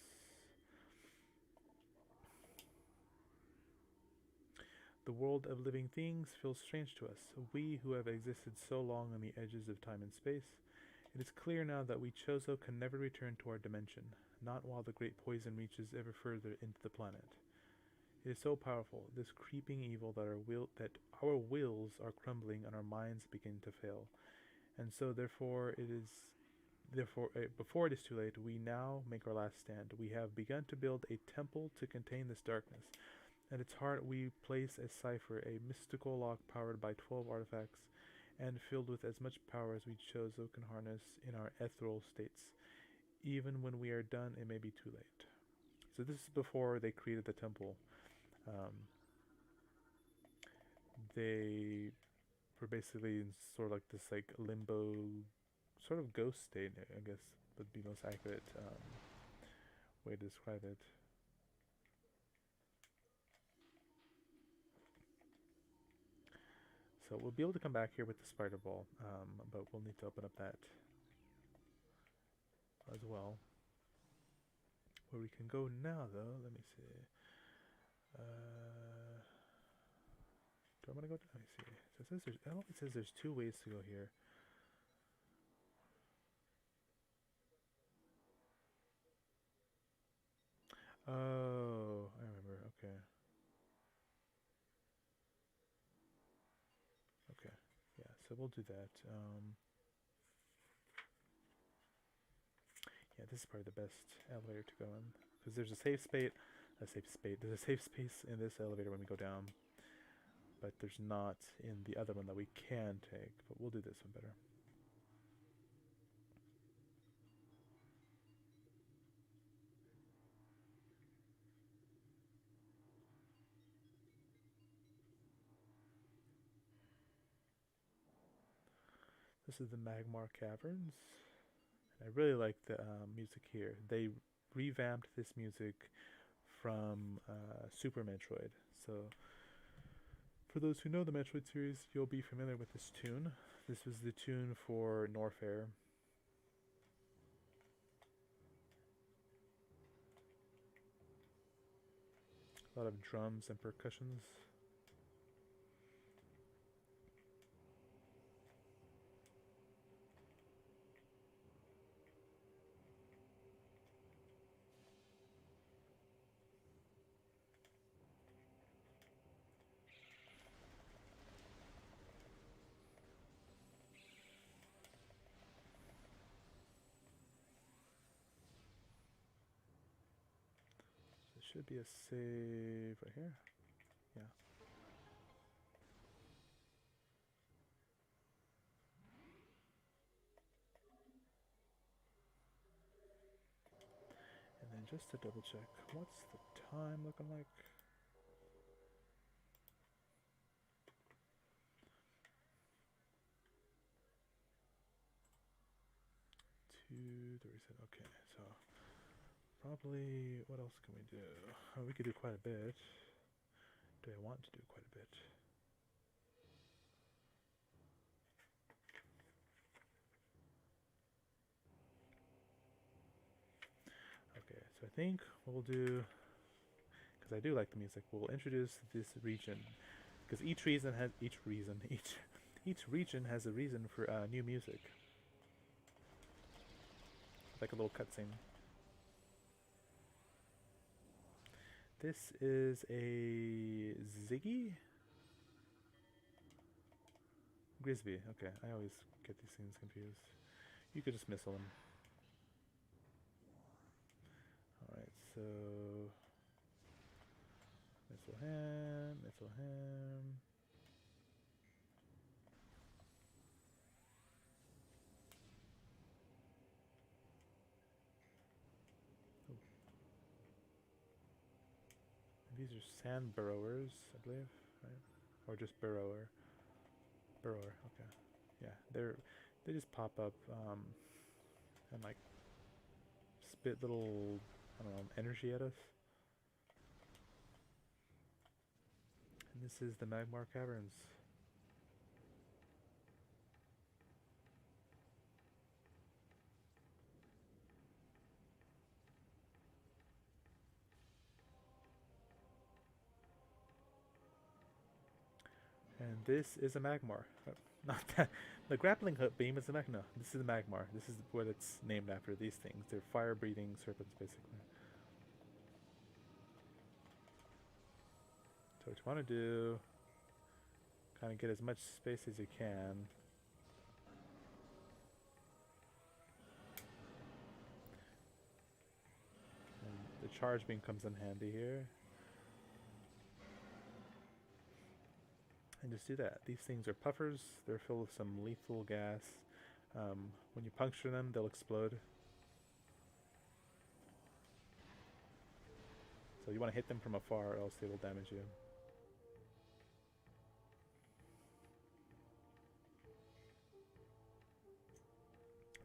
The world of living things feels strange to us. We who have existed so long on the edges of time and space. It is clear now that we Chozo can never return to our dimension, not while the great poison reaches ever further into the planet. It is so powerful, this creeping evil, that our wills are crumbling and our minds begin to fail. And so before it is too late, we now make our last stand. We have begun to build a temple to contain this darkness. At its heart, we place a cipher, a mystical lock powered by 12 artifacts and filled with as much power as we Chozo can harness in our ethereal states. Even when we are done, it may be too late. So this is before they created the temple. Um, they were basically in sort of like this like limbo, sort of ghost state, I guess would be most accurate way to describe it. So we'll be able to come back here with the spider ball, but we'll need to open up that as well. Where we can go now, though, let me see. Do I want to go? Let me see. So it says there's. Oh, it says there's two ways to go here. Oh, I remember. Okay. Okay. Yeah. So we'll do that. Yeah, this is probably the best elevator to go in because there's a safe space. A safe space. There's a safe space in this elevator when we go down, but there's not in the other one that we can take. But we'll do this one better. This is the Magmar Caverns. I really like the music here. They revamped this music from Super Metroid. So, for those who know the Metroid series, you'll be familiar with this tune. This was the tune for Norfair. A lot of drums and percussions. There should be a save right here. Yeah. And then just to double check, what's the time looking like? 2:37. Okay, so probably what else can we do? Oh, we could do quite a bit. Do I want to do quite a bit? Okay, so I think what we'll do, because I do like the music, we'll introduce this region, because each region each region has a reason for new music, like a little cutscene. This is a Ziggy? Grisby, okay, I always get these things confused. You could just missile him. Alright, so missile him, missile him. Oh. These are sand burrowers, I believe, right? Or just burrower. Burrower, okay. Yeah, they just pop up and like spit little, I don't know, energy at us. And this is the Magmar Caverns. And this is a Magmar. Not that. The grappling hook beam is a Magmar. No, this is a Magmar. This is what it's named after, these things. They're fire-breathing serpents, basically. So what you want to do, kind of get as much space as you can. And the charge beam comes in handy here. and just do that. These things are puffers. They're filled with some lethal gas. When you puncture them, they'll explode. So you want to hit them from afar, or else they will damage you.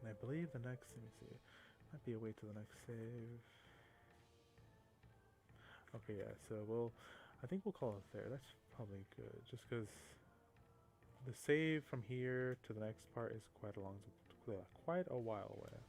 And I believe the next, let me see, might be a way to the next save. Okay, yeah, so I think we'll call it there. That's probably good, just because the save from here to the next part is quite a while away.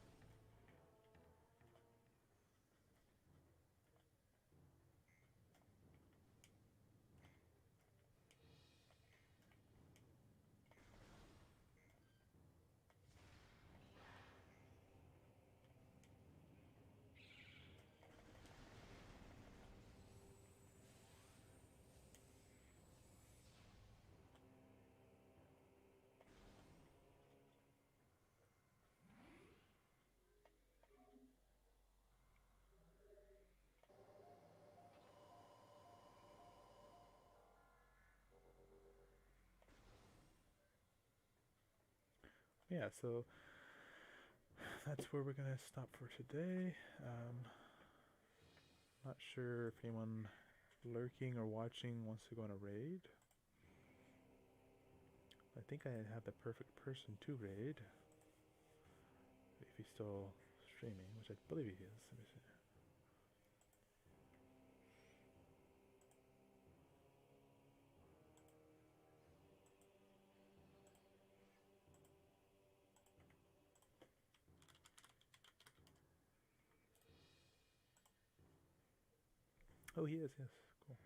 Yeah, so that's where we're gonna stop for today. Not sure if anyone lurking or watching wants to go on a raid. I think I have the perfect person to raid. If he's still streaming, which I believe he is. Let me see. Oh, he is, yes. Cool.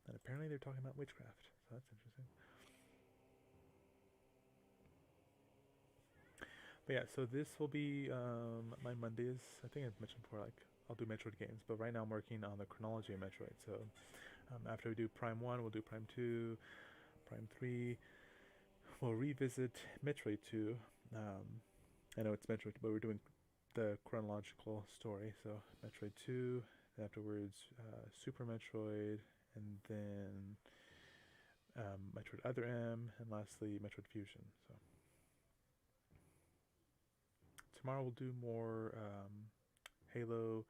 And apparently they're talking about witchcraft, so that's interesting. But yeah, so this will be my Mondays. I think I've mentioned before, like, I'll do Metroid games, but right now I'm working on the chronology of Metroid. So after we do Prime 1, we'll do Prime 2, Prime 3. We'll revisit Metroid 2. I know it's Metroid, but we're doing the chronological story. So Metroid 2, afterwards Super Metroid, and then Metroid Other M, and lastly Metroid Fusion. So tomorrow we'll do more Halo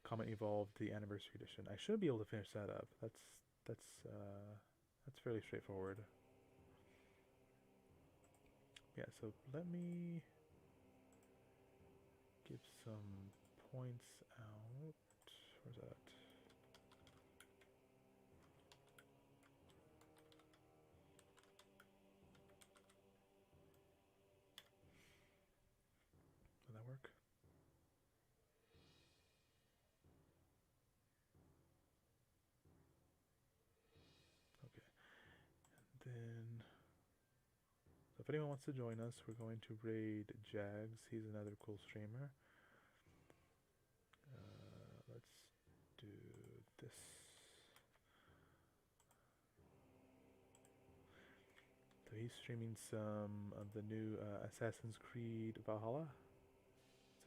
Comet Evolved, the Anniversary Edition. I should be able to finish that up. That's fairly straightforward. Yeah, so let me give some points out. Where's that? Did that work? Okay. And then, so if anyone wants to join us, we're going to raid Jags. He's another cool streamer. Let's do this. So he's streaming some of the new Assassin's Creed Valhalla.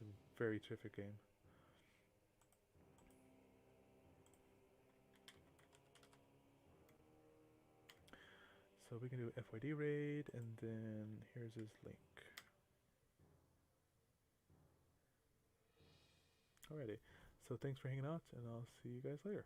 It's a very terrific game. So we can do FYD raid, and then here's his link. Alrighty, so thanks for hanging out, and I'll see you guys later.